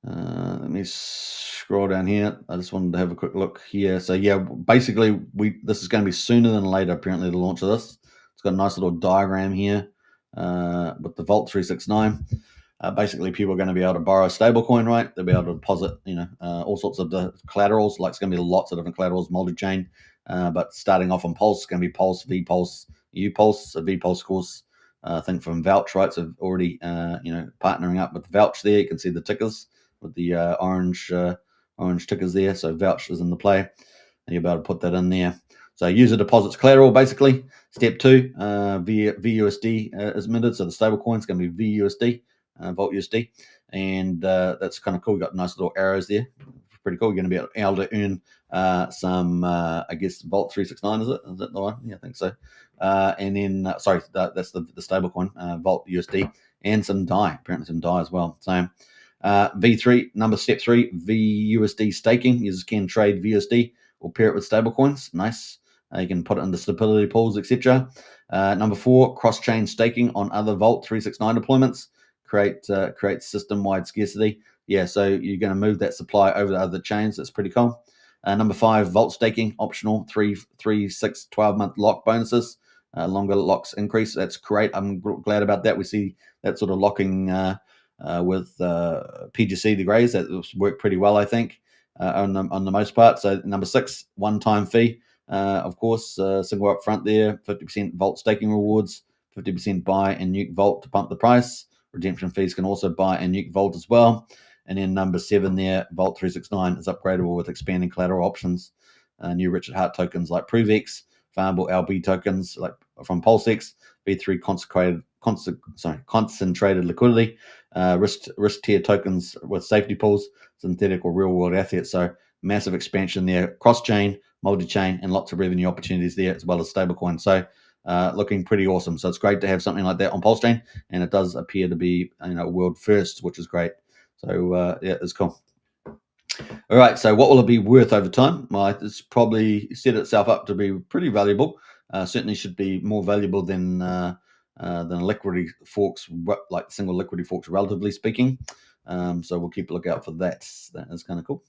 Let me scroll down here. I just wanted to have a quick look here. So yeah, basically, this is going to be sooner than later. Apparently, the launch of this. It's got a nice little diagram here with the Vault369. Basically, people are going to be able to borrow a stablecoin, right? They'll be able to deposit, all sorts of collaterals. Like it's going to be lots of different collaterals, multi-chain. But starting off on Pulse, it's going to be Pulse, VPulse, UPulse. So VPulse, of course, I think from Vouch, right? So already, partnering up with Vouch there. You can see the tickers with the orange tickers there. So Vouch is in the play, and you'll be able to put that in there. So user deposits collateral, basically. Step 2, VUSD is minted. So the stablecoin is going to be VUSD. Vault USD, and that's kind of cool. We've got nice little arrows there. Pretty cool. You're going to be able to earn some, I guess, Vault369, is it? Is that the one? Yeah, I think so. And then, that's the stable coin, Vault USD, and some DAI, apparently some DAI as well. So V3, step 3, VUSD staking. Users can trade VUSD or pair it with stable coins. Nice. You can put it into stability pools, etc. Number 4, cross-chain staking on other Vault369 deployments. Create system-wide scarcity. Yeah, so you're going to move that supply over to other chains. That's pretty cool. Number 5, Vault staking, optional 3, 6, 12-month lock bonuses. Longer locks increase. That's great. I'm glad about that. We see that sort of locking with PGC, the Greys. That worked pretty well, I think, on the most part. So number 6, one-time fee. Of course, single up front there, 50% Vault staking rewards, 50% buy and nuke Vault to pump the price. Redemption fees can also buy and nuke Vault as well. And then number 7 there, Vault369 is upgradable with expanding collateral options. New Richard Hart tokens like ProveX, farmable LB tokens like from PulseX, V3 concentrated liquidity, risk tier tokens with safety pools, synthetic or real world assets. So massive expansion there, cross-chain, multi-chain, and lots of revenue opportunities there, as well as stablecoin. So looking pretty awesome. So it's great to have something like that on PulseChain, and it does appear to be world first, which is great. So yeah, it's cool. All right. So what will it be worth over time? Well, it's probably set itself up to be pretty valuable. Certainly should be more valuable than liquidity forks, like single liquidity forks, relatively speaking. So we'll keep a lookout for that. That is kind of cool.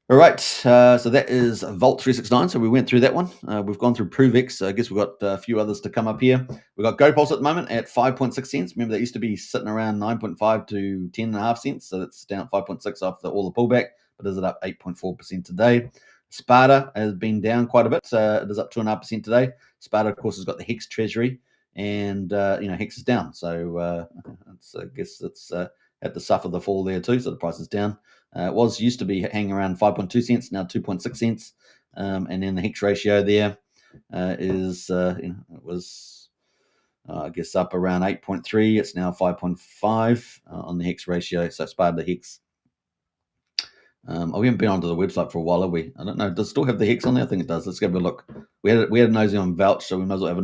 All right, so that is Vault369. So we went through that one. We've gone through ProveX. So I guess we've got a few others to come up here. We've got GoPulse at the moment at 5.6 cents. Remember, that used to be sitting around 9.5 to 10.5 cents. So that's down 5.6 after all the pullback, but is it up 8.4% today? Sparta has been down quite a bit. It is up 2.5% today. Sparta, of course, has got the Hex treasury, and Hex is down. So I guess it's had to suffer the fall there too. So the price is down. It used to be hanging around 5.2 cents, now 2.6 cents. And then the Hex ratio there is, it was, I guess, up around 8.3. It's now 5.5 on the Hex ratio. So it's part of the Hex. We haven't been onto the website for a while, have we? I don't know. Does it still have the Hex on there? I think it does. Let's give a look. We had a nosy on Vouch, so we might as well have a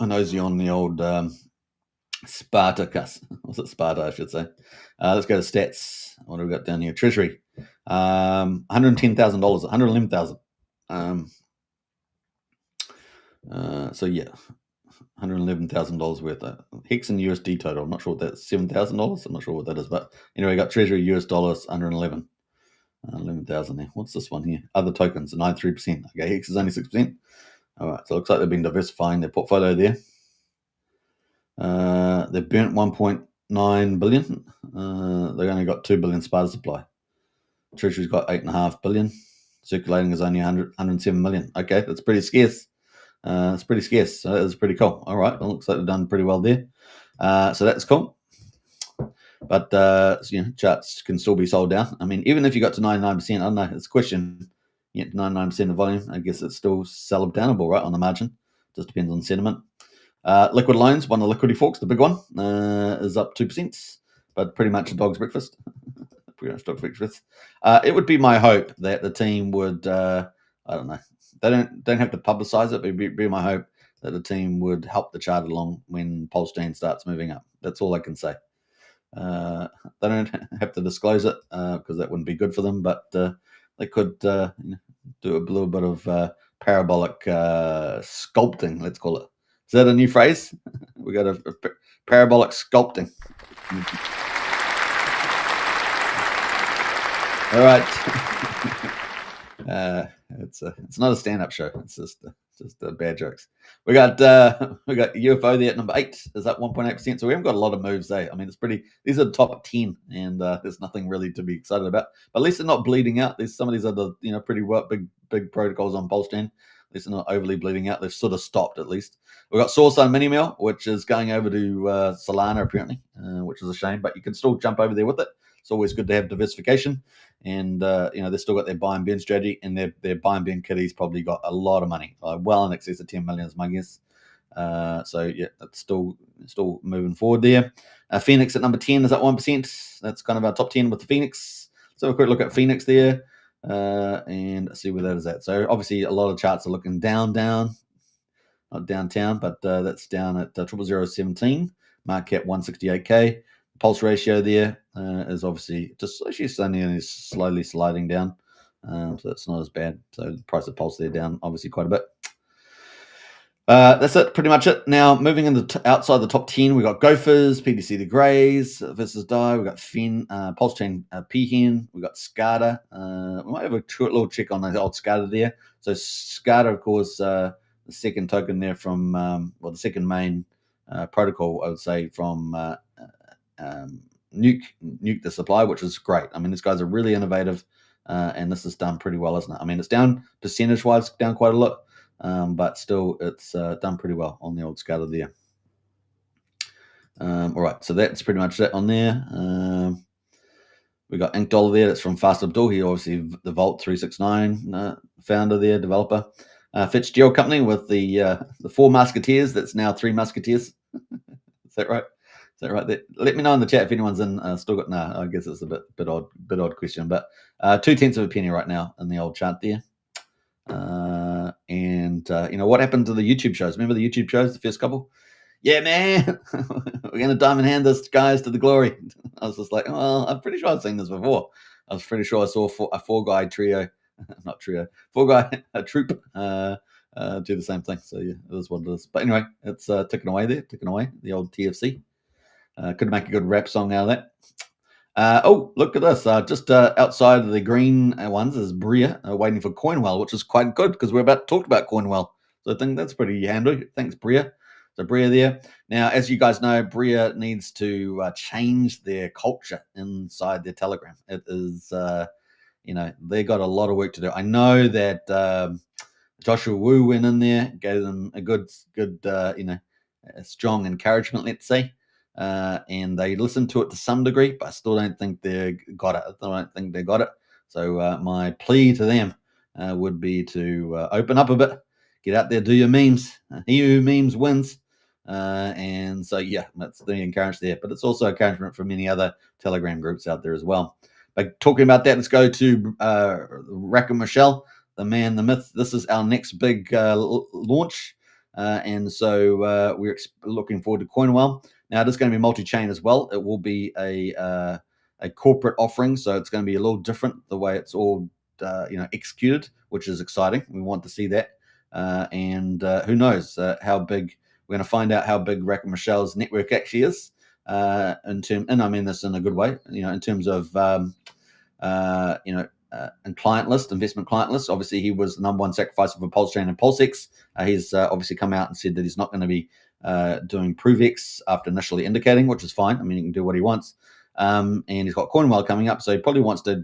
nosy on the old Spartacus. Was it Sparta, I should say? Let's go to stats. What have we got down here? Treasury. $110,000, $111,000. So yeah, $111,000 worth of Hex and USD total. I'm not sure what that's $7,000. I'm not sure what that is, but anyway, we got Treasury US dollars 111. 11,000 there. What's this one here? Other tokens, 93%. Okay, Hex is only 6%. All right, so it looks like they've been diversifying their portfolio there. They burnt 1.9 billion. They only got 2 billion Sparta supply. Treasury's got 8.5 billion. circulating is only 107 million. Okay, that's pretty scarce. It's pretty scarce. So it's pretty cool. All right, it looks like they've done pretty well there. So that's cool. But charts can still be sold down. I mean, even if you got to 99%, I don't know. It's a question. 99% of volume. I guess it's still sell downable, right, on the margin. Just depends on sentiment. Liquid loans, one of the liquidity forks, the big one, is up 2%, but pretty much a dog's breakfast. Pretty much dog's breakfast. It would be my hope that the team would, I don't know, they don't have to publicize it, but it'd be my hope that the team would help the chart along when PulseChai starts moving up. That's all I can say. They don't have to disclose it because that wouldn't be good for them, but they could do a little bit of parabolic sculpting, let's call it. Is that a new phrase? We got a parabolic sculpting. All right. It's not a stand-up show. It's just bad jokes. We got UFO there at number 8. Is up 1.8%. So we haven't got a lot of moves there. I mean, it's pretty. These are the top 10, and there's nothing really to be excited about. But at least they're not bleeding out. There's some of these other pretty big protocols on PulseChai. At least they're not overly bleeding out. They've sort of stopped at least. We've got Source on Minimail, which is going over to Solana apparently, which is a shame. But you can still jump over there with it. It's always good to have diversification. And they've still got their buy and burn strategy, and their buy and burn kitty's probably got a lot of money, well in excess of 10 million is my guess. So yeah, it's still moving forward there. Phoenix at number 10 is at 1%. That's kind of our top 10 with the Phoenix. So a quick look at Phoenix there and see where that is at. So obviously a lot of charts are looking down, not downtown, but that's down at 00017. Market cap 168k. Pulse ratio there is obviously just only slowly sliding down, so that's not as bad. So the price of Pulse there down obviously quite a bit. That's it, pretty much it. Now moving into outside the top 10, we got Gophers, PDC the Greys versus Die. We got Fin, PulseChai Peahen. We got SCADA. We might have a little check on the old SCADA there. So SCADA, of course, the second token there from the second main protocol, I would say, from Nuke the supply, which is great. I mean, these guys are really innovative, and this has done pretty well, isn't it? I mean, it's down percentage wise, down quite a lot, but still, it's done pretty well on the old scale there. All right, so that's pretty much that on there. We got Ink Dollar there. That's from Fast Abdul. He obviously the Vault369 founder there, developer. Fitzgerald Company with the 4 Musketeers. That's now 3 Musketeers. Is that right? Is that right? Let me know in the chat if anyone's in still got. No, I guess it's a bit odd question, but 0.2 of a penny right now in the old chart there. And what happened to the YouTube shows? Remember the YouTube shows, the first couple? Yeah, man, we're gonna diamond hand this, guys, to the glory. I was just like, well, I'm pretty sure I've seen this before. I was pretty sure I saw a 4-guy trio, not trio, 4-guy troop do the same thing. So yeah, it is what it is. But anyway, it's ticking away, the old TFC. Could make a good rap song out of that. Look at this. Just outside of the green ones is Bria waiting for CoinWell, which is quite good because we're about to talk about CoinWell. So I think that's pretty handy. Thanks, Bria. So Bria there. Now, as you guys know, Bria needs to change their culture inside their Telegram. It is, they got a lot of work to do. I know that Joshua Wu went in there, gave them a good, a strong encouragement, let's say. And they listened to it to some degree, but I still don't think they got it. So my plea to them would be to open up a bit, get out there, do your memes. He who memes wins. And so, yeah, that's the encouragement there. But it's also encouragement for many other Telegram groups out there as well. But talking about that, let's go to Racker Michelle, the man, the myth. This is our next big launch. And so we're looking forward to CoinWell. Now, it is going to be multi-chain as well. It will be a corporate offering, so it's going to be a little different the way it's all executed, which is exciting. We want to see that. And who knows how big. We're going to find out how big Rack and Michelle's network actually is and I mean this in a good way, in terms of and client list, investment client list. Obviously, he was the number one sacrifice for PulseChai and PulseX. He's obviously come out and said that he's not going to be doing ProveX after initially indicating, which is fine. I mean, he can do what he wants. And he's got CoinWell coming up, so he probably wants to,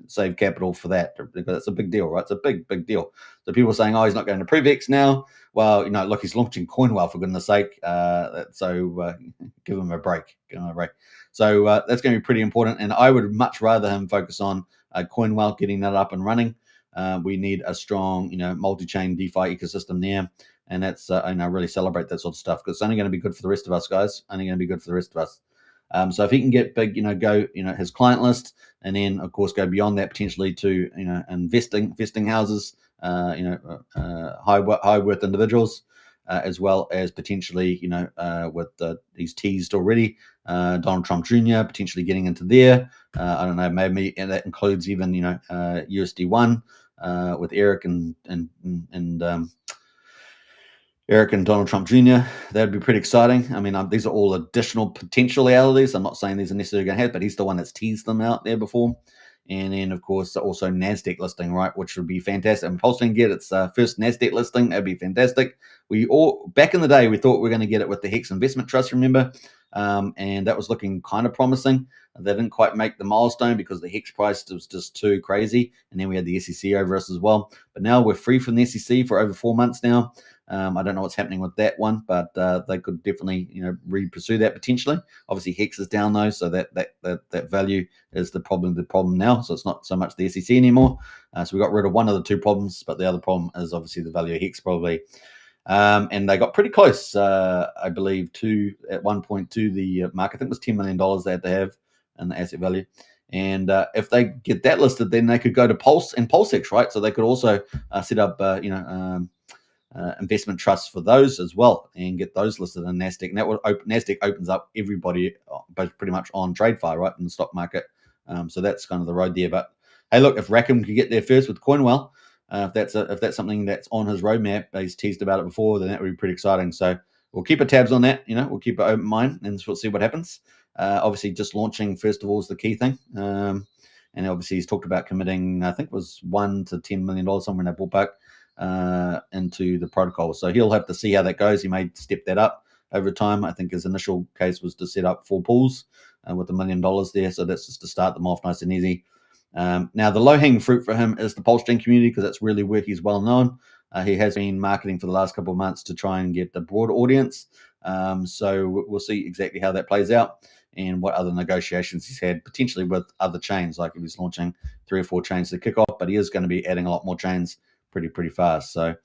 save capital for that, because it's a big deal, right? It's a big deal. So people are saying, oh, he's not going to ProveX now. Well, look, he's launching CoinWell, for goodness sake. So give him a break. So that's going to be pretty important, and I would much rather him focus on CoinWell, getting that up and running. We need a strong, multi-chain DeFi ecosystem there, and that's I really celebrate that sort of stuff, because it's only going to be good for the rest of us, guys. Only going to be good for the rest of us. So if he can get big, go, his client list, and then of course go beyond that potentially to, investing houses, high worth individuals, as well as potentially, with he's teased already, Donald Trump Jr. potentially getting into there. I don't know, maybe that includes even, USD1 with Eric and Eric and Donald Trump Jr. That'd be pretty exciting. I mean, these are all additional potentialities. I'm not saying these are necessarily going to happen, but he's the one that's teased them out there before. And then, of course, also NASDAQ listing, right, which would be fantastic. And Pulse can get its first NASDAQ listing. That'd be fantastic. Back in the day, we thought we were going to get it with the Hex Investment Trust, remember? And that was looking kind of promising. They didn't quite make the milestone because the Hex price was just too crazy. And then we had the SEC over us as well. But now we're free from the SEC for over 4 months now. I don't know what's happening with that one, but they could definitely, re-pursue that potentially. Obviously, Hex is down though, so that value is the problem now. So it's not so much the SEC anymore. So we got rid of one of the two problems, but the other problem is obviously the value of Hex probably. And they got pretty close, I believe, at one point to the mark. I think it was $10 million they had to have in the asset value. And if they get that listed, then they could go to Pulse and PulseX, right? So they could also set up, investment trusts for those as well, and get those listed in NASDAQ. And that would NASDAQ opens up everybody, pretty much on TradeFi, right, in the stock market. So that's kind of the road there. But hey, look, if Rackham could get there first with CoinWell, if that's something that's on his roadmap, he's teased about it before, then that would be pretty exciting. So we'll keep our tabs on that. We'll keep an open mind, and we'll see what happens. Obviously, just launching first of all is the key thing. And obviously, he's talked about committing, I think it was $1 to $10 million, somewhere in that ballpark, into the protocol. So he'll have to see how that goes. He may step that up over time. I think his initial case was to set up 4 pools with $1 million there. So that's just to start them off nice and easy. Now, the low-hanging fruit for him is the PulseChain community, because that's really where he's well known. He has been marketing for the last couple of months to try and get a broader audience. So we'll see exactly how that plays out and what other negotiations he's had potentially with other chains, like if he's launching 3 or 4 chains to kick off, but he is going to be adding a lot more chains pretty fast. So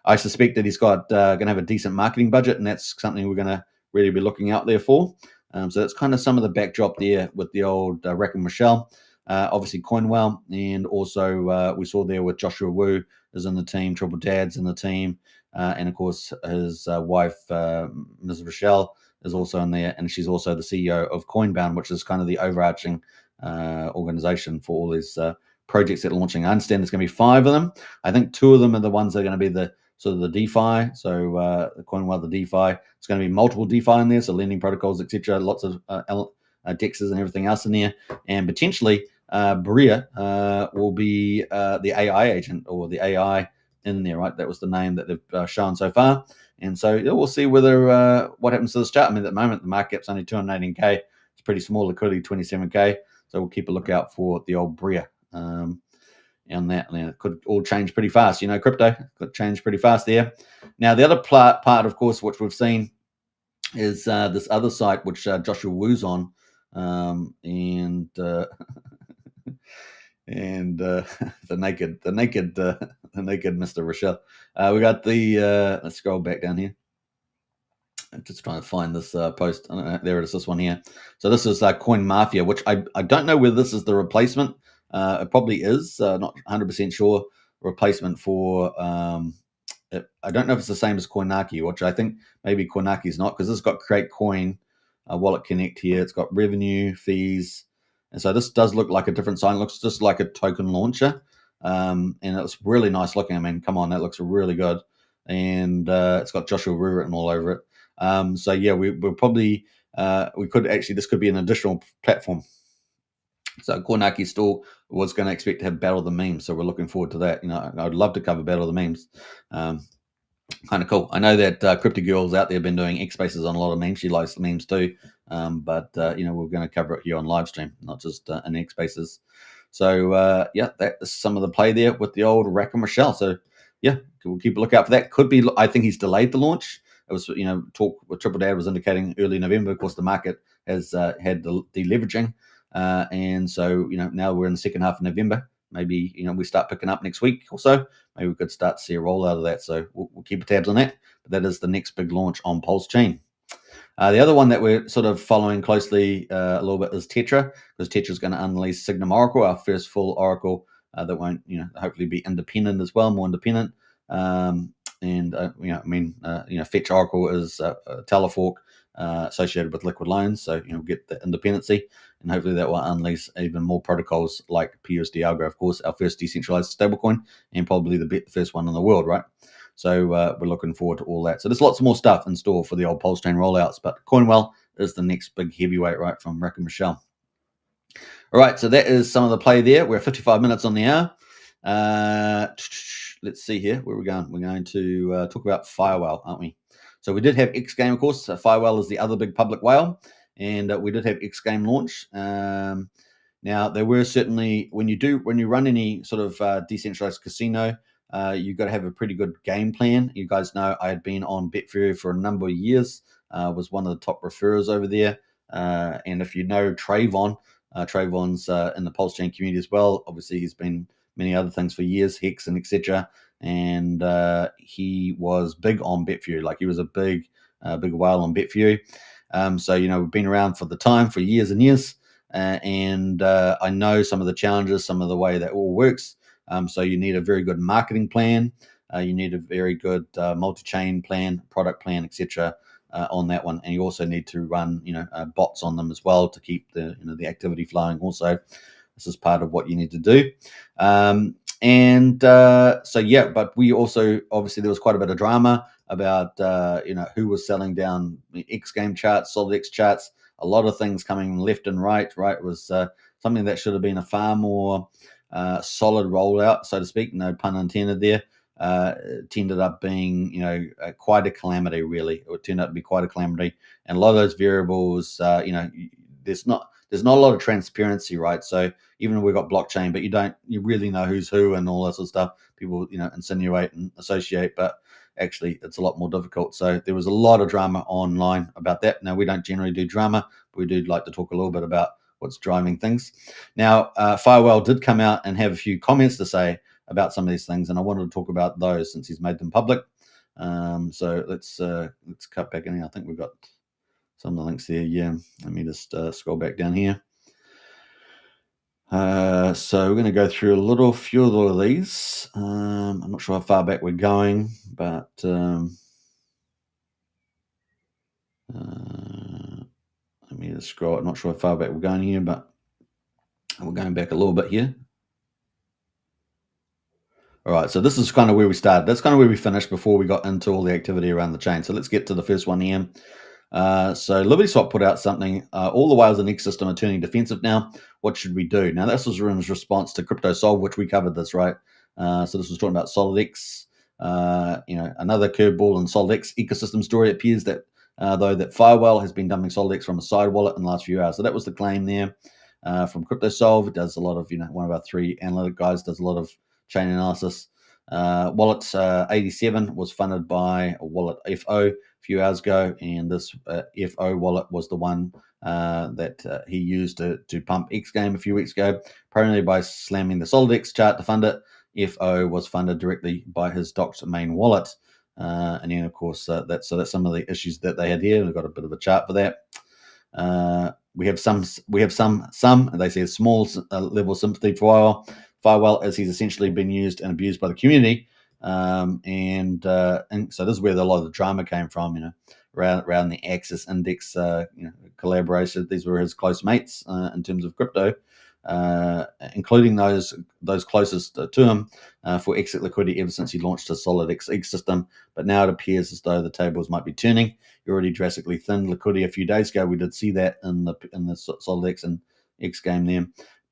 I suspect that he's got going to have a decent marketing budget, and that's something we're going to really be looking out there for. So that's kind of some of the backdrop there with the old Rack and Michelle. Obviously CoinWell, and also we saw there with Joshua Wu is in the team, Triple Dad's in the team, and of course his wife, Ms. Rochelle, is also in there, and she's also the CEO of Coinbound, which is kind of the overarching organization for all these projects that are launching. I understand there's going to be 5 of them. I think 2 of them are the ones that are going to be the sort of the DeFi. So the CoinWell, the DeFi. It's going to be multiple DeFi in there, so lending protocols, etc. Lots of DEXs and everything else in there, and potentially Bria will be the AI agent, or the AI in there, right? That was the name that they've shown so far. And so we'll see whether what happens to this chart. I mean, at the moment, the market cap's only 218K. It's pretty small liquidity, 27K. So we'll keep a lookout for the old Bria. On that, and it could all change pretty fast. Crypto could change pretty fast there. Now, the other part, of course, which we've seen is this other site which Joshua Wu's on, and the naked Mr. Rochelle. We got the let's scroll back down here. I'm just trying to find this post. There it is, this one here. So this is Coin Mafia, which I don't know whether this is the replacement. It probably is, not 100% sure, replacement for, I don't know if it's the same as Coinaki, which I think maybe Coinaki is not, because it's got Create Coin, Wallet Connect here. It's got revenue, fees. And so this does look like a different sign. It looks just like a token launcher. And it's really nice looking. I mean, come on, that looks really good. And it's got Joshua Wu written all over it. So yeah, we'll probably, this could be an additional platform. So Coinaki still was going to expect to have Battle of the Memes, so we're looking forward to that. I'd love to cover Battle of the Memes. kind of cool. I know that Crypto Girl's out there been doing X Spaces on a lot of memes. She likes memes too, but we're going to cover it here on live stream, not just in X Spaces. So yeah, that is some of the play there with the old Rack and Michelle. So yeah, we'll keep a lookout for that. Could be. I think he's delayed the launch. It was talk with Triple Dad was indicating early November. Of course, the market has had the deleveraging, and so now we're in the second half of November. Maybe we start picking up next week or so. Maybe we could start to see a rollout of that. So we'll keep tabs on that. But that is the next big launch on PulseChain. The other one that we're sort of following closely a little bit is Tetra, because Tetra is going to unleash Signum Oracle, our first full Oracle that won't, hopefully be independent as well, more independent. Fetch Oracle is a telefork associated with liquid loans, so get the independency, and hopefully that will unleash even more protocols like PUSD ALGO, of course, our first decentralized stablecoin, and probably the first one in the world, right? So we're looking forward to all that. So there's lots more stuff in store for the old PulseChain rollouts, but CoinWell is the next big heavyweight, right, from Rick and Michelle. All right, so that is some of the play there. We're 55 minutes on the hour. Let's see here. Where are we going? We're going to talk about FireWhale, aren't we? So we did have X Game, of course. FireWhale is the other big public whale, and we did have X Game launch. Now, there were certainly, when you run any sort of decentralized casino, you've got to have a pretty good game plan. You guys know I had been on Betfair for a number of years, was one of the top referrers over there. And if you know Trayvon, Trayvon's in the PulseChain community as well. Obviously, he's been many other things for years, Hex and etc. And he was big on Betfair. Like, he was a big whale on Betfair. So, we've been around for the time for years and years. And I know some of the challenges, some of the way that all works. So you need a very good marketing plan. You need a very good multi-chain plan, product plan, etc. On that one, and you also need to run, bots on them as well to keep the activity flowing. Also, this is part of what you need to do. So yeah, but we also, obviously there was quite a bit of drama about who was selling down the X Game charts, SolidX charts. A lot of things coming left and right. It was something that should have been a far more solid rollout, so to speak, no pun intended there. It ended up being, quite a calamity, really. It turned out to be quite a calamity. And a lot of those variables, there's not a lot of transparency, right? So even though we've got blockchain, but you really know who's who and all that sort of stuff. People, insinuate and associate, but actually it's a lot more difficult. So there was a lot of drama online about that. Now, we don't generally do drama, but we do like to talk a little bit about what's driving things. Now, FireWhale did come out and have a few comments to say about some of these things, and I wanted to talk about those since he's made them public. So let's cut back in here. I think we've got some of the links there. Yeah, let me just scroll back down here. So we're going to go through a few of these. I'm not sure how far back we're going, but let me just scroll. I'm not sure how far back we're going here, but we're going back a little bit here. All right, so this is kind of where we started. That's kind of where we finished before we got into all the activity around the chain. So let's get to the first one here. So LibertySwap put out something. All the whales in the X system are turning defensive now. What should we do? Now, this was in response to CryptoSolve, which we covered this, right? So this was talking about SolidX. Another curveball in SolidX ecosystem story. It appears that though that FireWhale has been dumping SolidX from a side wallet in the last few hours. So that was the claim there from CryptoSolve. It does a lot of, one of our three analytic guys does a lot of chain analysis. Wallet 87 was funded by Wallet FO a few hours ago, and this FO wallet was the one that he used to pump X Game a few weeks ago, primarily by slamming the SolidX chart to fund it. FO was funded directly by his docked main wallet, and then of course that's some of the issues that they had here. We've got a bit of a chart for that. We have some. They say a small level of sympathy for FireWhale, as he's essentially been used and abused by the community, and so this is where a lot of the drama came from. Around the Axis Index collaboration. These were his close mates in terms of crypto, including those closest to him for exit liquidity ever since he launched his SolidX ecosystem. But now it appears as though the tables might be turning. He already drastically thinned liquidity a few days ago. We did see that in the SolidX and X Game there.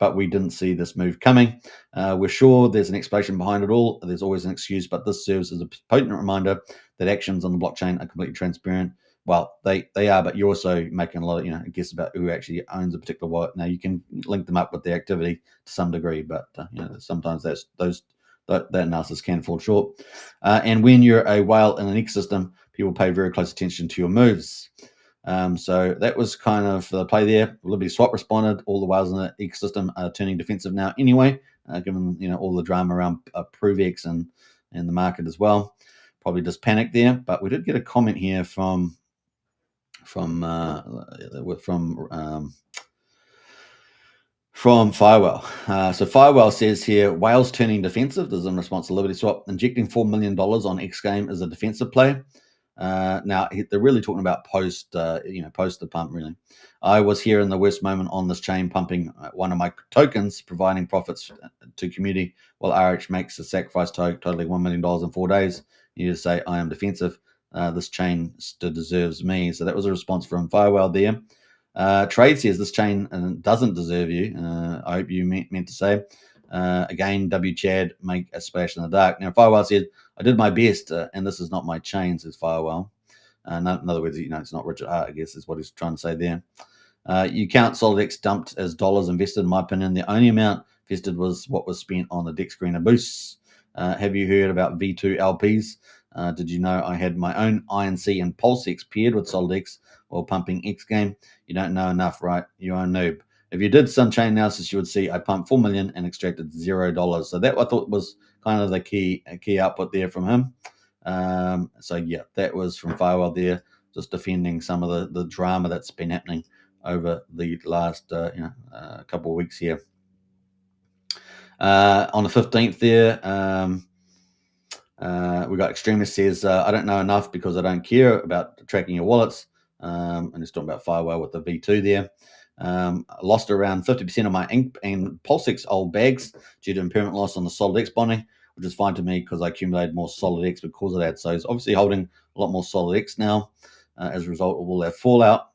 but we didn't see this move coming. We're sure there's an explanation behind it all. There's always an excuse, but this serves as a potent reminder that actions on the blockchain are completely transparent. Well, they are, but you're also making a lot of guess about who actually owns a particular wallet. Now you can link them up with the activity to some degree, but sometimes that analysis can fall short. And when you're a whale in an ecosystem, people pay very close attention to your moves. So that was kind of the play there. LibertySwap responded. All the whales in the ecosystem are turning defensive now anyway, given all the drama around ProveX and the market as well. Probably just panicked there. But we did get a comment here from FireWhale. So FireWhale says here, whales turning defensive. This is in response to LibertySwap. Injecting $4 million on X game is a defensive play. Now they're really talking about post the pump. Really, I was here in the worst moment on this chain, pumping one of my tokens, providing profits to community, while RH makes a sacrifice totaling $1 million in 4 days. You just say I am defensive. This chain still deserves me. So that was a response from FireWhale there. Trade says this chain doesn't deserve you. I hope you meant to say. Again, Chad make a splash in the dark. Now, FireWhale said, I did my best, and this is not my chain, says FireWhale. In other words, it's not Richard Hart, I guess, is what he's trying to say there. You count SolidX dumped as dollars invested, in my opinion. The only amount invested was what was spent on the DEX screener boosts. Have you heard about V2 LPs? Did you know I had my own INC and PulseX paired with SolidX while pumping X game? You don't know enough, right? You're a noob. If you did some chain analysis, you would see I pumped 4 million and extracted $0. So that I thought was kind of the key output there from him. So yeah, that was from FireWhale there, just defending some of the drama that's been happening over the last couple of weeks here. On the 15th there, we got Extremist says, I don't know enough because I don't care about tracking your wallets. And he's talking about FireWhale with the V2 there. Lost around 50% of my ink and PulseX old bags due to impairment loss on the SolidX bonding, which is fine to me because I accumulated more SolidX because of that. So he's obviously holding a lot more SolidX now as a result of all that fallout.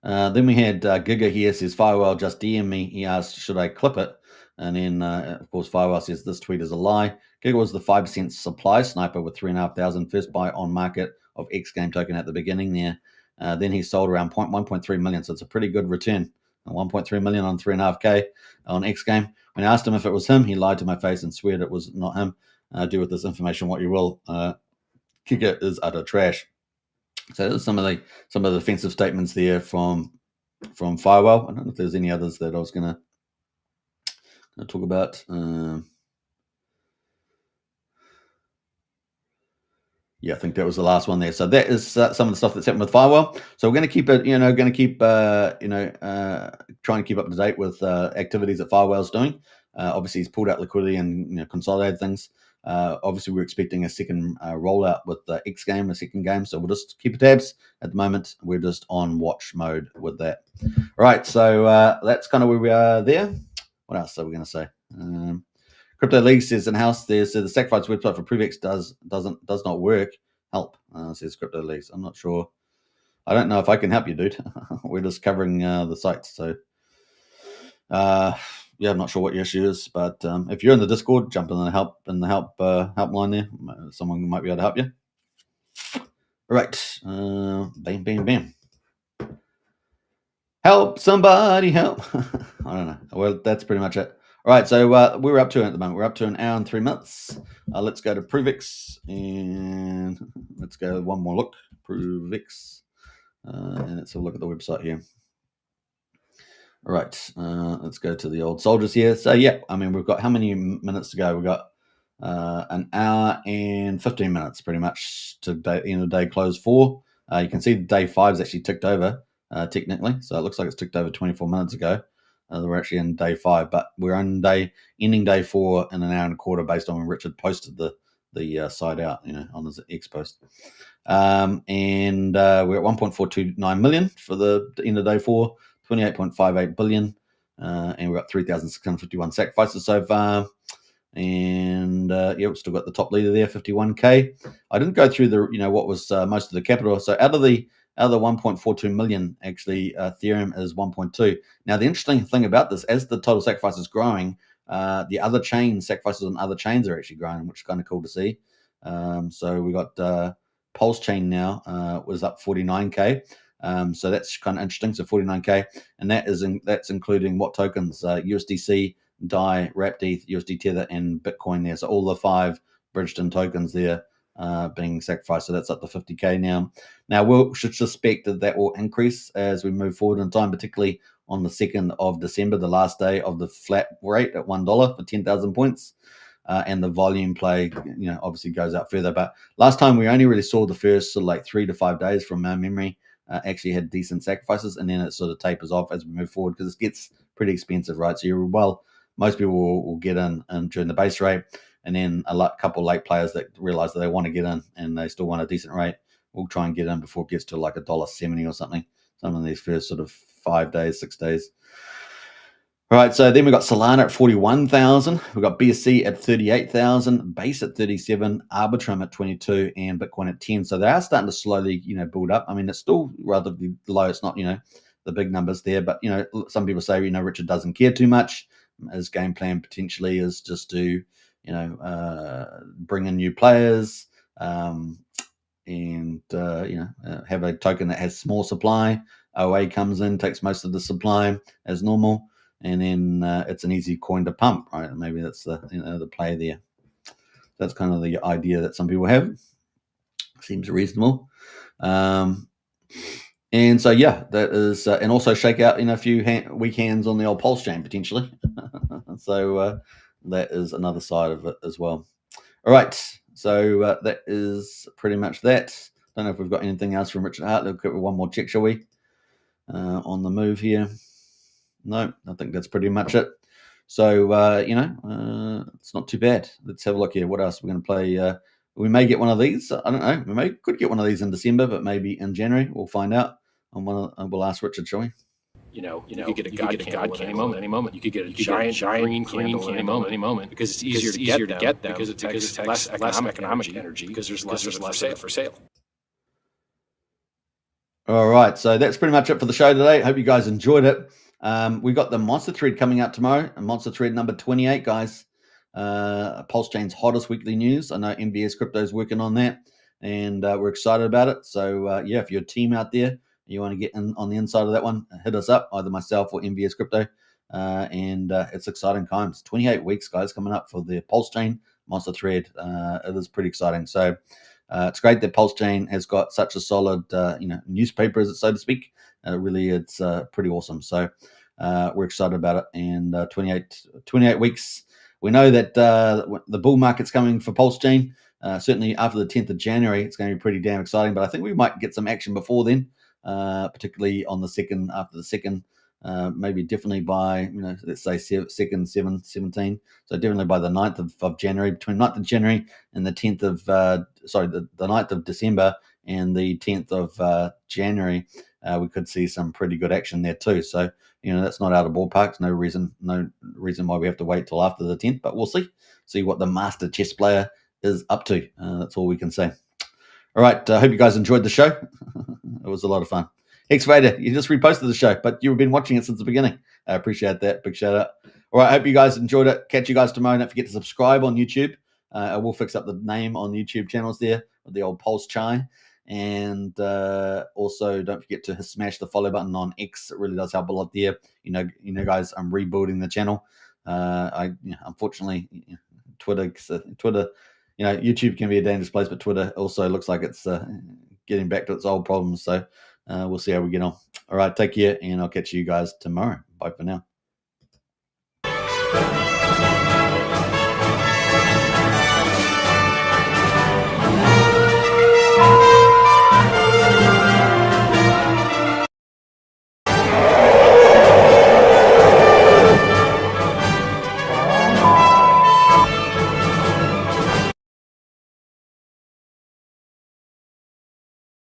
Then we had Giga here says, FireWhale just DM me. He asked, should I clip it? And then, of course, FireWhale says this tweet is a lie. Giga was the 5% supply sniper with 3,500 first buy on market of X game token at the beginning there. Then he sold around 1.3 million, so it's a pretty good return. 1.3 million on 3.5K on X game. When I asked him if it was him, he lied to my face and swore it was not him. Do with this information what you will. Giga is utter trash. So there's some of the defensive statements there from FireWhale. I don't know if there's any others that I was going to talk about. Yeah, I think that was the last one there. So that is some of the stuff that's happened with FireWhale. So we're going to keep it, trying to keep up to date with activities that FireWhale's doing. Obviously, he's pulled out liquidity and consolidated things. Obviously, we're expecting a second rollout with the X game, a second game. So we'll just keep tabs. At the moment, we're just on watch mode with that. All right, so that's kind of where we are there. What else are we going to say? Crypto League says in-house there, so the sacrifice website for ProveX does not work. Help, says Crypto League. I'm not sure. I don't know if I can help you, dude. We're just covering the sites. So, yeah, I'm not sure what your issue is, but if you're in the Discord, jump in the helpline there. Someone might be able to help you. All right. Bam, bam, bam. Help, somebody help. I don't know. Well, that's pretty much it. All right, so we're up to it at the moment. We're up to 1 hour and 3 minutes. Let's go to ProveX and let's go one more look. ProveX. And let's have a look at the website here. All right, let's go to the old soldiers here. So, yeah, I mean, we've got how many minutes to go? We've got 1 hour and 15 minutes pretty much to the end of the day close 4. You can see day 5's actually ticked over technically. So it looks like it's ticked over 24 minutes ago. We're actually in day 5, but we're on ending day 4 in 1 hour and a quarter based on when Richard posted the site out, on his X post. And we're at 1.429 million for the end of day 4, 28.58 billion, and we're at 3,651 sacrifices so far. And yeah, we've still got the top leader there, 51K. I didn't go through the what was most of the capital. So out of the out of the 1.42 million, actually, Ethereum is 1.2. Now, the interesting thing about this, as the total sacrifice is growing, the other chain sacrifices on other chains are actually growing, which is kind of cool to see. So we got PulseChai now was up 49K. So that's kind of interesting. So 49K, and that's including what tokens? USDC, DAI, Wrapped ETH, USD Tether, and Bitcoin there. So all the 5 Bridgeton tokens there being sacrificed. So that's up to 50K now. Now we should suspect that will increase as we move forward in time, particularly on the 2nd of December, the last day of the flat rate at $1 for 10,000 points. And the volume play, obviously goes up further. But last time we only really saw the first sort of like 3 to 5 days from our memory actually had decent sacrifices, and then it sort of tapers off as we move forward because it gets pretty expensive, right? So most people will get in during the base rate, and then a couple late players that realize that they want to get in and they still want a decent rate will try and get in before it gets to like $1.70 or something. Some of these first sort of 5 days, 6 days. All right, so then we got Solana at 41,000. We got BSC at 38,000, Base at 37, Arbitrum at 22, and Bitcoin at 10. So they are starting to slowly, build up. I mean, it's still relatively low. It's not, the big numbers there, but some people say, Richard doesn't care too much. His game plan potentially is just to, bring in new players, and have a token that has small supply. OA comes in, takes most of the supply as normal. And then it's an easy coin to pump, right? Maybe that's the play there. That's kind of the idea that some people have. Seems reasonable. And so, yeah, that is, and also shake out a few weak hands on the old Pulse chain potentially. So that is another side of it as well. All right, so that is pretty much that. Don't know if we've got anything else from Richard Hart. Let's give it one more check, shall we? On the move here. No, I think that's pretty much it. So, it's not too bad. Let's have a look here. What else we're going to play? We may get one of these. I don't know. Could get one of these in December, but maybe in January. We'll find out. We'll ask Richard, shall we? You could get a god candle at any moment. You could get a giant green candle at any moment because it's easier to get them because it takes less economic energy because there's less for sale. All right, so that's pretty much it for the show today. Hope you guys enjoyed it. We got the Monster Thread coming out tomorrow, Monster Thread number 28, guys. Pulse Chain's hottest weekly news. I know MVS Crypto is working on that, and we're excited about it. So, if you're a team out there, you want to get in on the inside of that one, hit us up, either myself or MVS Crypto. And it's exciting times. 28 weeks, guys, coming up for the Pulse Chain Monster Thread. It is pretty exciting. So, it's great that Pulse Chain has got such a solid, newspaper, so to speak. Really, it's pretty awesome. So we're excited about it. And 28 weeks. We know that the bull market's coming for Pulse Chain. Certainly after the 10th of January, it's going to be pretty damn exciting. But I think we might get some action before then, particularly on the 2nd, after the 2nd. Maybe definitely by, let's say 2nd, 7th, 17. So definitely by the 9th of January, between 9th of January and the 10th of, the 9th of December and the 10th of January, we could see some pretty good action there too. So, that's not out of ballpark. No reason why we have to wait till after the 10th, but we'll see what the master chess player is up to. That's all we can say. All right. I hope you guys enjoyed the show. It was a lot of fun. X Vader, you just reposted the show, but you've been watching it since the beginning. I appreciate that. Big shout out. All right. I hope you guys enjoyed it. Catch you guys tomorrow. Don't forget to subscribe on YouTube. I will fix up the name on YouTube channels there with the old PulseChai. And also don't forget to smash the follow button on X. It really does help a lot there. Guys, I'm rebuilding the channel. Unfortunately, Twitter, YouTube can be a dangerous place, but Twitter also looks like it's getting back to its old problems. So we'll see how we get on. All right, take care, and I'll catch you guys tomorrow. Bye for now.